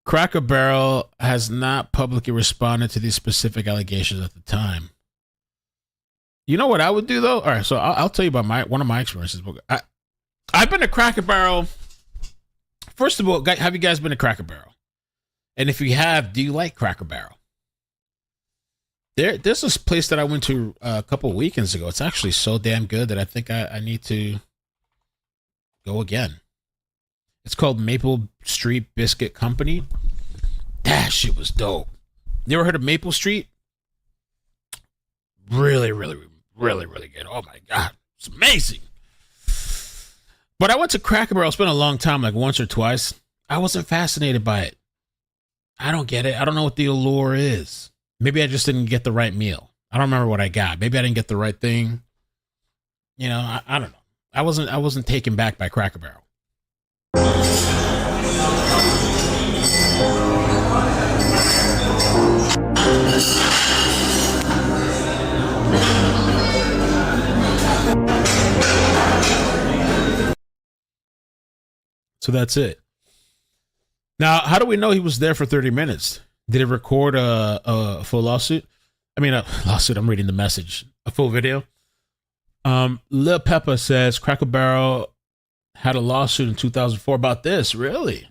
Speaker 3: Cracker Barrel has not publicly responded to these specific allegations at the time. You know what I would do though? All right, so I'll tell you about one of my experiences. I've been to Cracker Barrel. First of all, have you guys been to Cracker Barrel? And if you have, do you like Cracker Barrel? There's this place that I went to a couple of weekends ago. It's actually so damn good that I think I need to go again. It's called Maple Street Biscuit Company. That shit was dope. You ever heard of Maple Street? Really, really, really, really good. Oh my God. It's amazing. But I went to Cracker Barrel. It's been a long time, like once or twice. I wasn't fascinated by it. I don't get it. I don't know what the allure is. Maybe I just didn't get the right meal. I don't remember what I got. Maybe I didn't get the right thing. You know, I don't know. I wasn't taken back by Cracker Barrel. So that's it. Now, how do we know he was there for 30 minutes? Did it record a full lawsuit? I mean, a lawsuit. I'm reading the message. A full video. Lil Peppa says Cracker Barrel had a lawsuit in 2004 about this. Really?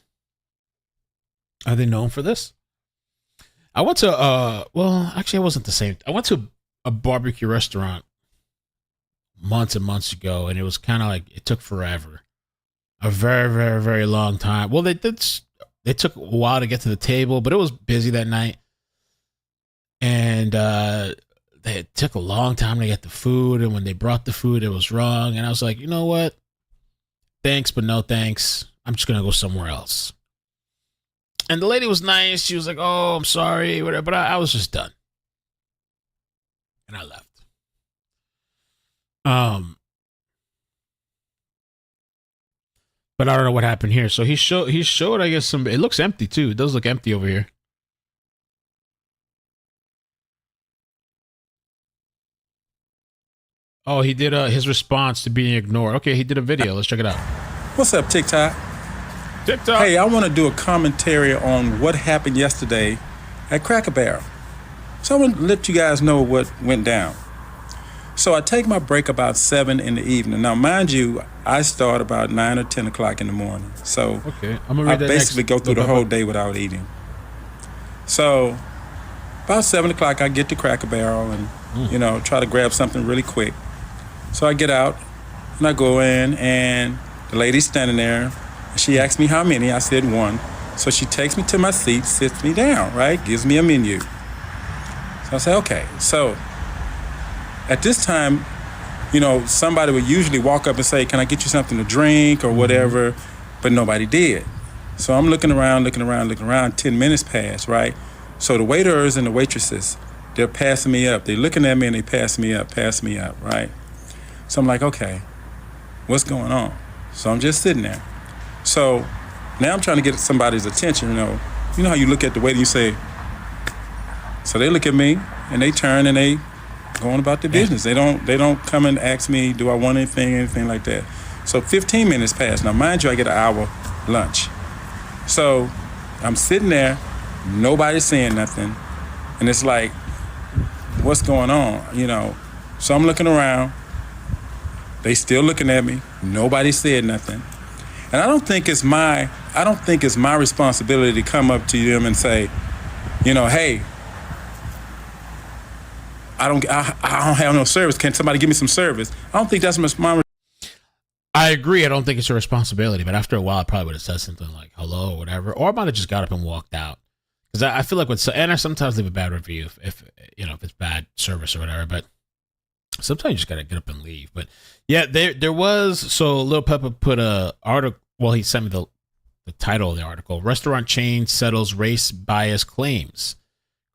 Speaker 3: Are they known for this? I went to, well, actually, it wasn't the same. I went to a barbecue restaurant months and months ago, and it was kind of like, it took forever. A very, very, very long time. Well, they took a while to get to the table, but it was busy that night. And it took a long time to get the food. And when they brought the food, it was wrong. And I was like, you know what? Thanks, but no thanks. I'm just going to go somewhere else. And the lady was nice. She was like, oh, I'm sorry, whatever. But I was just done. And I left. But I don't know what happened here. So he showed, I guess, it looks empty too. It does look empty over here. Oh, he did his response to being ignored. Okay, he did a video. Let's check it out.
Speaker 17: What's up, TikTok?
Speaker 3: TikTok.
Speaker 17: Hey, I want to do a commentary on what happened yesterday at Cracker Barrel. So I want to let you guys know what went down. So I take my break about 7 in the evening. Now, mind you, I start about 9 or 10 o'clock in the morning. So
Speaker 3: okay.
Speaker 17: I basically go through the whole day without eating. So about 7 o'clock, I get to Cracker Barrel and, try to grab something really quick. So I get out and I go in and the lady's standing there. She asked me how many. I said 1. So she takes me to my seat, sits me down, right? Gives me a menu. So I say, okay. So at this time, you know, somebody would usually walk up and say, can I get you something to drink or whatever? But nobody did. So I'm looking around, 10 minutes pass, right? So the waiters and the waitresses, they're passing me up. They're looking at me and they pass me up, right? So I'm like, okay, what's going on? So I'm just sitting there. So now I'm trying to get somebody's attention, you know how you look at the waiter and you say, so they look at me and they turn and they go on about their business. They don't come and ask me, do I want anything like that. So 15 minutes pass. Now mind you, I get an hour lunch. So I'm sitting there, nobody's saying nothing. And it's like, what's going on, you know? So I'm looking around, they still looking at me, nobody said nothing. And I don't think it's my responsibility to come up to them and say, you know, hey, I don't have no service. Can somebody give me some service? I don't think that's my.
Speaker 3: I agree. I don't think it's your responsibility. But after a while, I probably would have said something like hello or whatever, or I might have just got up and walked out. Because I feel like and I sometimes leave a bad review if it's bad service or whatever. But sometimes you just gotta get up and leave. But yeah, there was. So Lil Peppa put a article. Well, he sent me the title of the article. Restaurant chain settles race bias claims.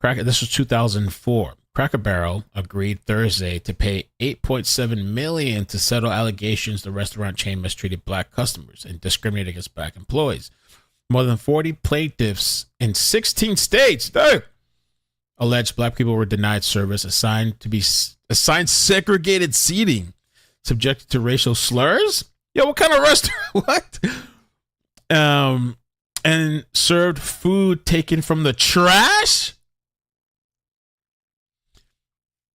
Speaker 3: This was 2004. Cracker Barrel agreed Thursday to pay $8.7 million to settle allegations the restaurant chain mistreated black customers and discriminated against black employees. More than 40 plaintiffs in 16 states alleged black people were denied service, assigned segregated seating, subjected to racial slurs. Yo, what kind of restaurant? What? And served food taken from the trash.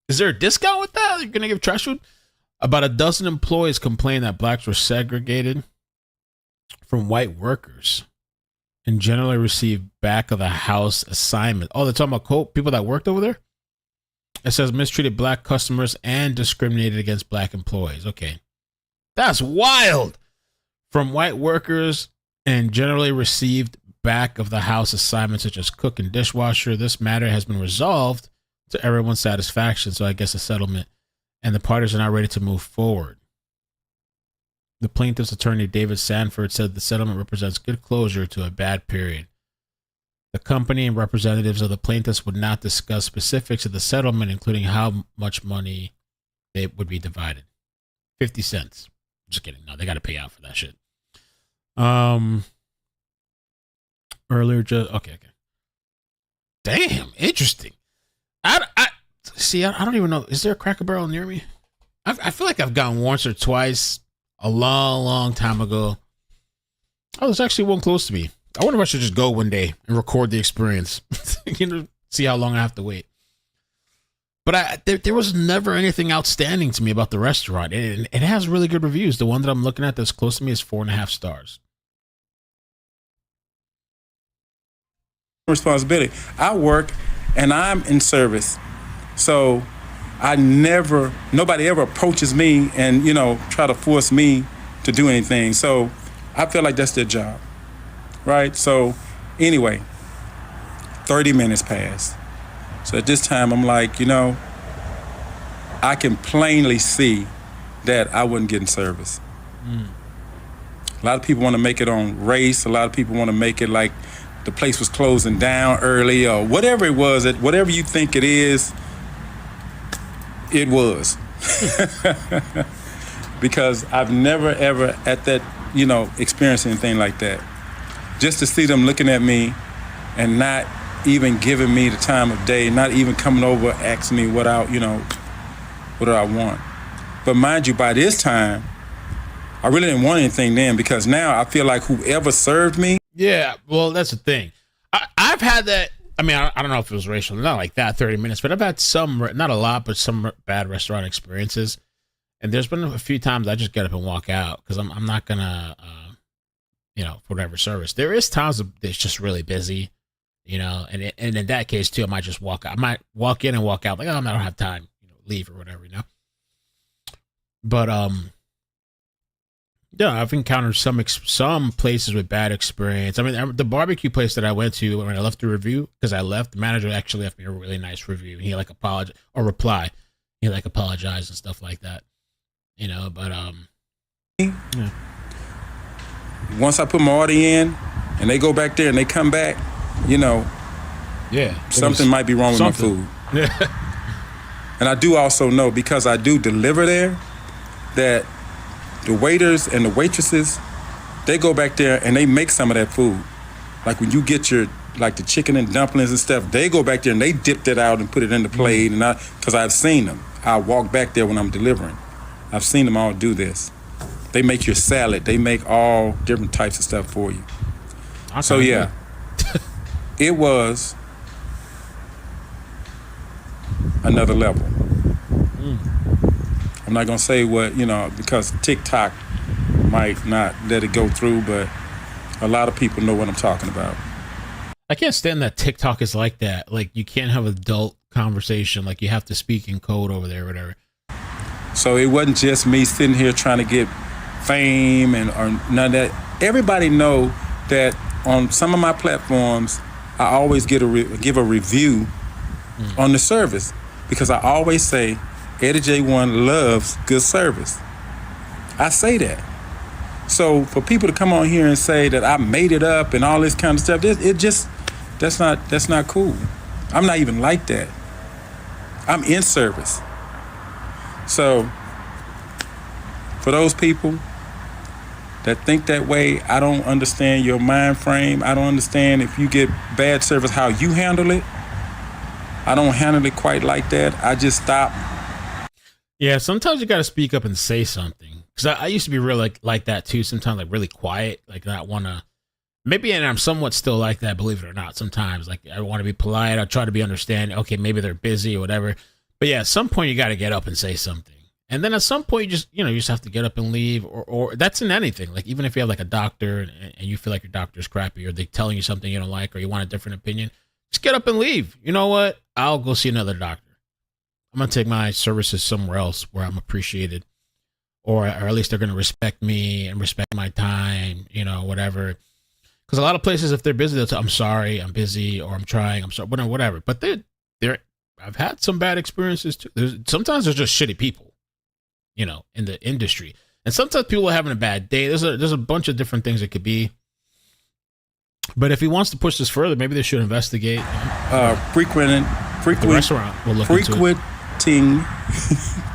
Speaker 3: Is there a discount with that? You're going to give trash food? About a dozen employees complained that blacks were segregated from white workers and generally received back of the house assignment. Oh, they're talking about people that worked over there? It says mistreated black customers and discriminated against black employees. Okay. That's wild. From white workers and generally received back of the house assignments such as cook and dishwasher. This matter has been resolved to everyone's satisfaction, so I guess a settlement, and the parties are now ready to move forward. The plaintiff's attorney, David Sanford, said the settlement represents good closure to a bad period. The company and representatives of the plaintiffs would not discuss specifics of the settlement, including how much money they would be divided. 50 cents. Just kidding. No, they got to pay out for that shit. Okay. Damn, interesting. I don't even know. Is there a Cracker Barrel near me? I feel like I've gone once or twice a long time ago. Oh, there's actually one close to me. I wonder if I should just go one day and record the experience. See how long I have to wait. But there was never anything outstanding to me about the restaurant. It has really good reviews. The one that I'm looking at that's close to me is 4.5 stars.
Speaker 17: Responsibility. I work and I'm in service. So nobody ever approaches me and, try to force me to do anything. So I feel like that's their job, right? So anyway, 30 minutes passed. So at this time, I'm like, I can plainly see that I wasn't getting service. A lot of people want to make it on race. A lot of people want to make it like the place was closing down early or whatever it was, whatever you think it is, it was. Because I've never, ever at that, experienced anything like that. Just to see them looking at me and not even giving me the time of day, not even coming over asking me what do I want. But mind you, by this time, I really didn't want anything then because now I feel like whoever served me.
Speaker 3: Yeah, well, that's the thing. I've had that. I mean, I don't know if it was racial, not like that 30 minutes, but I've had some, not a lot, but some bad restaurant experiences. And there's been a few times I just get up and walk out because I'm not going to, for whatever service. There is times it's just really busy, and in that case, too, I might just walk out. I might walk in and walk out like, I don't have time, leave or whatever, But Yeah, I've encountered some places with bad experience. I mean, the barbecue place that I went to when I left the review, because I left, the manager actually left me a really nice review. He like apologized or reply. He like apologized and stuff like that. You know, but yeah.
Speaker 17: Once I put my order in, and they go back there and they come back, you know, something might be wrong with my food. And I do also know, because I do deliver there, that the waiters and the waitresses, they go back there and they make some of that food. Like when you get your, like the chicken and dumplings and stuff, they go back there and they dip that out and put it in the plate. And because I've seen them. I walk back there when I'm delivering. I've seen them all do this. They make your salad. They make all different types of stuff for you. Okay. So yeah, it was another level. I'm not gonna say what, you know, because TikTok might not let it go through, but a lot of people know what I'm talking about.
Speaker 3: I can't stand that TikTok is like that. Like, you can't have adult conversation. Like, you have to speak in code over there or whatever.
Speaker 17: So it wasn't just me sitting here trying to get fame or none of that. Everybody know that on some of my platforms, I always give a review on the service, because I always say Eddie J1 loves good service. I say that. So for people to come on here and say that I made it up and all this kind of stuff, that's not cool. I'm not even like that. I'm in service. So for those people that think that way, I don't understand your mind frame. I don't understand if you get bad service, how you handle it. I don't handle it quite like that. I just stop.
Speaker 3: Yeah, sometimes you got to speak up and say something. Because I used to be real like that too. Sometimes like really quiet, like not want to. Maybe, and I'm somewhat still like that, believe it or not. Sometimes like I want to be polite. I try to be understanding. Okay, maybe they're busy or whatever. But yeah, at some point you got to get up and say something. And then at some point you just have to get up and leave, or that's in anything. Like even if you have like a doctor and you feel like your doctor's crappy, or they're telling you something you don't like, or you want a different opinion, just get up and leave. You know what? I'll go see another doctor. I'm going to take my services somewhere else where I'm appreciated, or at least they're going to respect me and respect my time, you know, whatever. Because a lot of places, if they're busy, they'll say, I'm sorry, I'm busy, or I'm trying, I'm sorry, whatever. But I've had some bad experiences too. Sometimes there's just shitty people, you know, in the industry. And sometimes people are having a bad day. There's a bunch of different things it could be. But if he wants to push this further, maybe they should investigate.
Speaker 17: Frequent
Speaker 3: the restaurant. We'll look into it.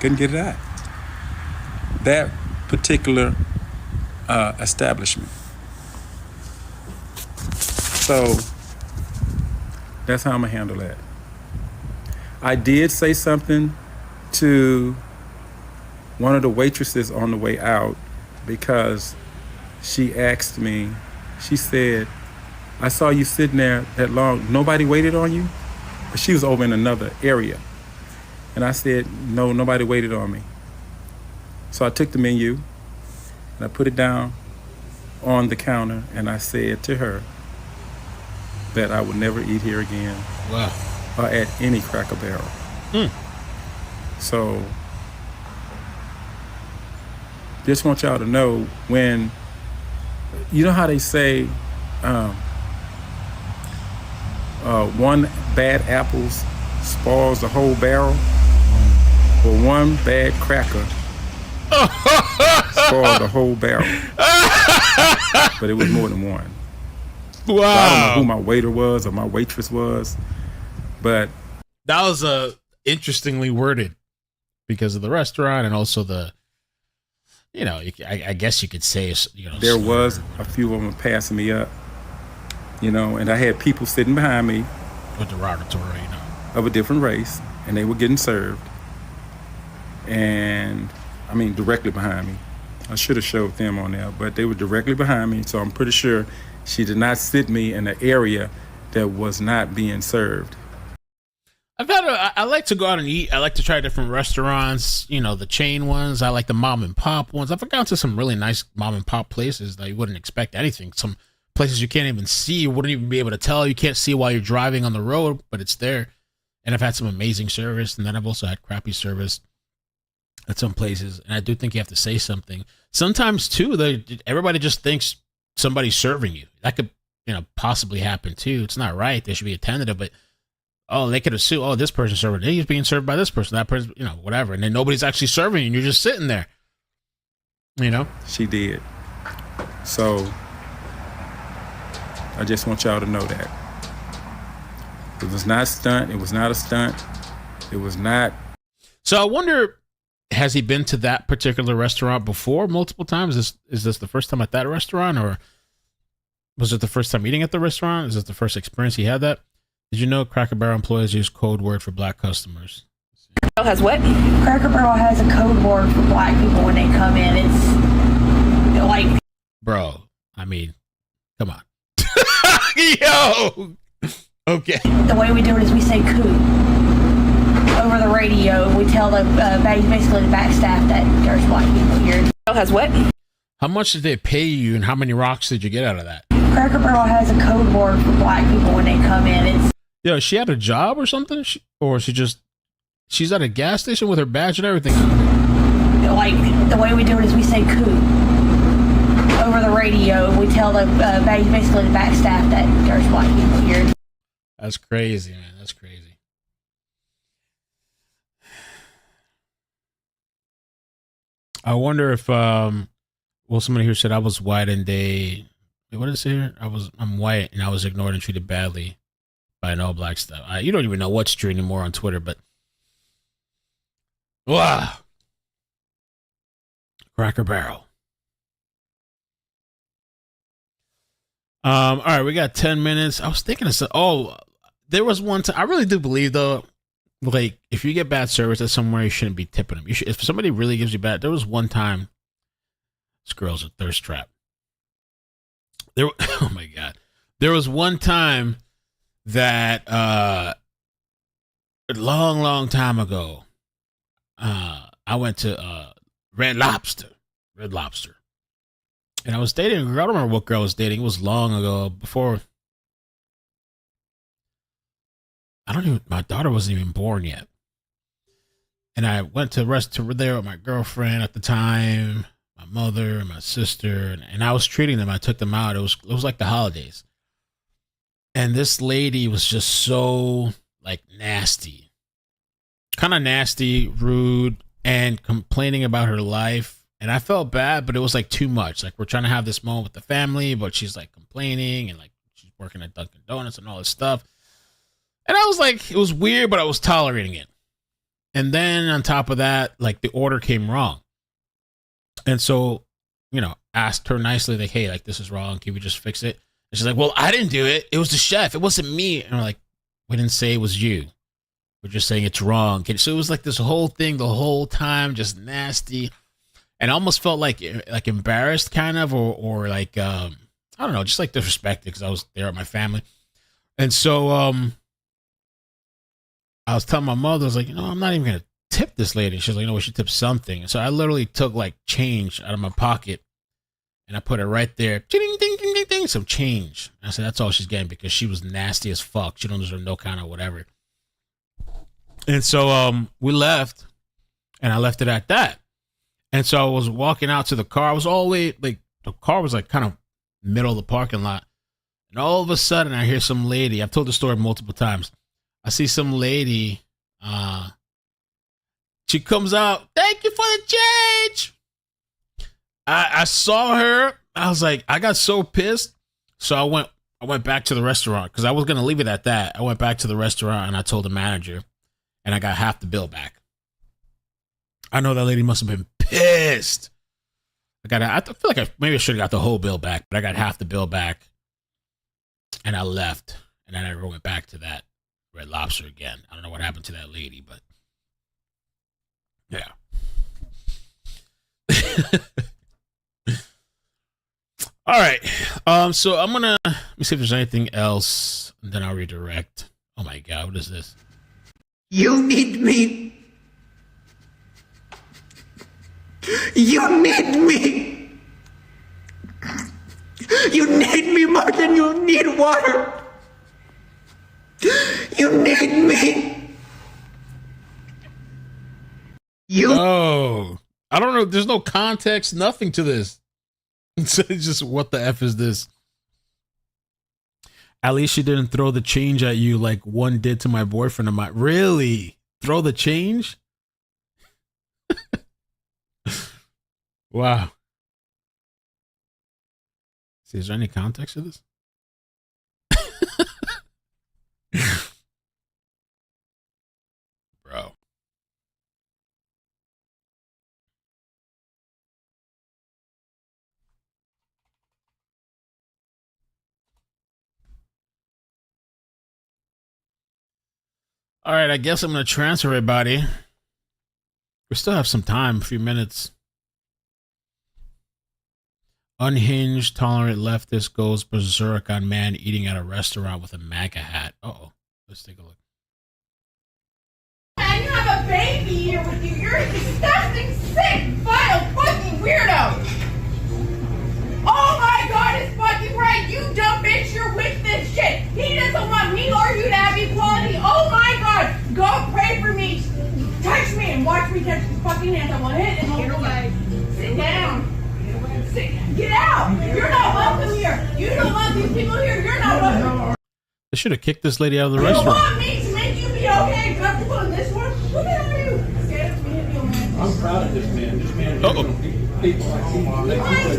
Speaker 17: Couldn't get it out. That particular establishment. So that's how I'm gonna handle that. I did say something to one of the waitresses on the way out, because she asked me, she said, I saw you sitting there that long, nobody waited on you? But she was over in another area. And I said, no, nobody waited on me. So I took the menu and I put it down on the counter, and I said to her that I would never eat here again.
Speaker 3: Wow.
Speaker 17: Or at any Cracker Barrel. So just want y'all to know, when, you know how they say, one bad apple spoils the whole barrel? Well, one bad cracker spoiled the whole barrel. But it was more than one.
Speaker 3: Wow.
Speaker 17: So I don't know who my waiter was or my waitress was, but
Speaker 3: that was interestingly worded because of the restaurant and also the, you know, I guess you could say, you know,
Speaker 17: there was a few of them passing me up, you know, and I had people sitting behind me
Speaker 3: with derogatory, you know,
Speaker 17: of a different race, and they were getting served. And I mean, directly behind me. I should have showed them on there, but they were directly behind me, so I'm pretty sure she did not sit me in an area that was not being served.
Speaker 3: I like to go out and eat. I like to try different restaurants, you know, the chain ones. I like the mom and pop ones. I've gone to some really nice mom and pop places that you wouldn't expect anything. Some places you can't even see, you wouldn't even be able to tell. You can't see while you're driving on the road, but it's there. And I've had some amazing service, and then I've also had crappy service. at some places, and I do think you have to say something. Sometimes too, everybody just thinks somebody's serving you. That could, possibly happen too. It's not right. They should be attentive, but they could assume, this person's serving. He's being served by this person, that person, whatever, and then nobody's actually serving you, and you're just sitting there.
Speaker 17: She did. So I just want y'all to know that it was not a stunt. It was not a stunt. It was not.
Speaker 3: So I wonder, has he been to that particular restaurant before multiple times? Is this the first time at that restaurant, or was it the first time eating at the restaurant? Is this the first experience he had that? Did you know Cracker Barrel employees use code word for black customers?
Speaker 18: Has what? Cracker Barrel has a code word for black people when they come in. It's like,
Speaker 3: bro, I mean, come on. Yo! Okay.
Speaker 18: The way we do it is we say "coo" over the radio. We tell basically the back staff that there's black people here. Has what?
Speaker 3: How much did they pay you, and how many rocks did you get out of that?
Speaker 18: Cracker Barrel has a code word for black people when they come in.
Speaker 3: Yo, she had a job or something? She's at a gas station with her badge and everything.
Speaker 18: Like, the way we do it is we say "coo" over the radio. We tell basically the back staff that there's black people here.
Speaker 3: That's crazy, man. That's crazy. I wonder if somebody here said I was white and what did it say here? I'm white and I was ignored and treated badly by an all black stuff. You don't even know what's true anymore on Twitter, but wow. Cracker Barrel. All right, we got 10 minutes. I was thinking of there was one time, I really do believe though, like if you get bad service at somewhere, you shouldn't be tipping them. If somebody really gives you bad, there was one time, this girl's a thirst trap. Oh my God. There was one time that a long time ago, I went to Red Lobster. And I was dating a girl. I don't remember what girl I was dating. It was long ago, before. My daughter wasn't even born yet. And I went to there with my girlfriend at the time, my mother, and my sister, and I was treating them. I took them out. It was like the holidays. And this lady was just so like nasty. Kind of nasty, rude, and complaining about her life. And I felt bad, but it was like too much. Like, we're trying to have this moment with the family, but she's like complaining and like she's working at Dunkin' Donuts and all this stuff. And I was like, it was weird, but I was tolerating it. And then on top of that, like the order came wrong. And so, asked her nicely, like, hey, like this is wrong. Can we just fix it? And she's like, well, I didn't do it. It was the chef. It wasn't me. And we're like, we didn't say it was you. We're just saying it's wrong. So it was like this whole thing the whole time, just nasty. And I almost felt like embarrassed kind of, or like, I don't know, just like disrespected because I was there with my family. And so I was telling my mother, I was like, I'm not even going to tip this lady. She's like, we should tip something. And so I literally took like change out of my pocket and I put it right there. Ding, ding, ding, ding, ding, some change. And I said, that's all she's getting because she was nasty as fuck. She don't deserve no kind of whatever. And so we left and I left it at that. And so I was walking out to the car. I was all the way, like, the car was like kind of middle of the parking lot. And all of a sudden I hear some lady. I've told the story multiple times. I see some lady. She comes out. Thank you for the change. I saw her. I was like, I got so pissed. So I went back to the restaurant because I was going to leave it at that. I went back to the restaurant and I told the manager and I got half the bill back. I know that lady must have been pissed. I feel like maybe I should have got the whole bill back, but I got half the bill back and I left and then I went back to that Red Lobster again. I don't know what happened to that lady, but yeah. All right. So I'm gonna let me see if there's anything else, and then I'll redirect. Oh my God, what is this?
Speaker 19: You need me. You need me. You need me more than you need water. You need me.
Speaker 3: Oh I don't know. There's no context, nothing to this. It's just, what the F is this? At least she didn't throw the change at you like one did to my boyfriend of mine. Really? Throw the change? Wow. See, is there any context to this? Bro. All right, I guess I'm going to transfer everybody. We still have some time, a few minutes. Unhinged, tolerant leftist goes berserk on man eating at a restaurant with a MAGA hat. Uh-oh. Let's take a look.
Speaker 20: And you have a baby here with you. You're a disgusting, sick, vile, fucking weirdo. Oh my God, it's fucking right. You dumb bitch, you're with this shit. He doesn't want me or you to have equality. Oh my God, go pray for me. Touch me and watch me touch his fucking hands. I will hit and hold away. Sit down. Get out. You're not welcome here. You don't want these people here. You're not welcome.
Speaker 3: They should have kicked this lady out of the
Speaker 20: You
Speaker 3: restaurant.
Speaker 20: want me to make you be okay? Comfortable in this one? Who the hell are you? Scared of me, man.
Speaker 9: I'm proud of this man. This man
Speaker 3: Uh-oh.
Speaker 9: people.
Speaker 20: Please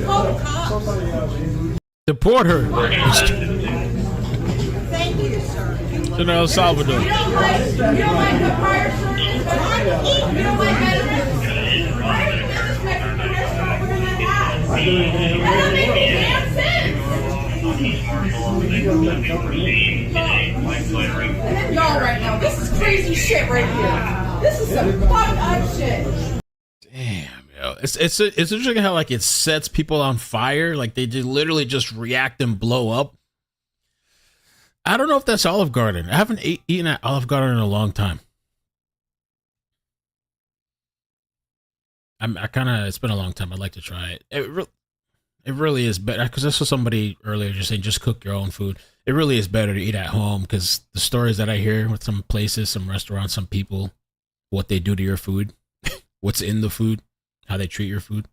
Speaker 20: call the cops.
Speaker 3: Deport her.
Speaker 20: Thank you, sir.
Speaker 3: To El Salvador.
Speaker 20: You don't like the prior service? You don't like veterans? Why are you disrespecting the restaurant wearing that hat? That doesn't make any damn sense. And then y'all right now, this is crazy shit right here. This is some fucked up shit.
Speaker 3: Damn, yo. It's interesting how like it sets people on fire. Like they literally just react and blow up. I don't know if that's Olive Garden. I haven't eaten at Olive Garden in a long time. It's been a long time. I'd like to try it. It really is better, because I saw somebody earlier just saying just cook your own food. It really is better to eat at home, because the stories that I hear with some places, some restaurants, some people, what they do to your food, what's in the food, how they treat your food.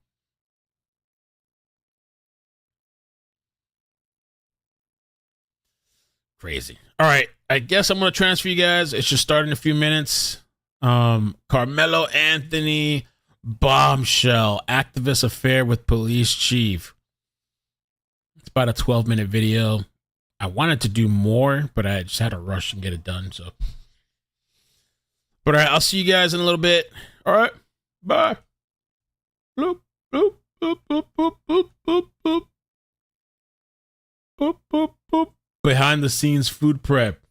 Speaker 3: Crazy. All right, I guess I'm going to transfer you guys. It should start in a few minutes. Carmelo Anthony bombshell, activist affair with police chief. It's about a 12-minute video. I wanted to do more, but I just had to rush and get it done. So, but all right, I'll see you guys in a little bit. All right, bye. Bloop, bloop, boop, boop, boop, boop, boop, boop. Boop, boop, boop. Behind the scenes food prep.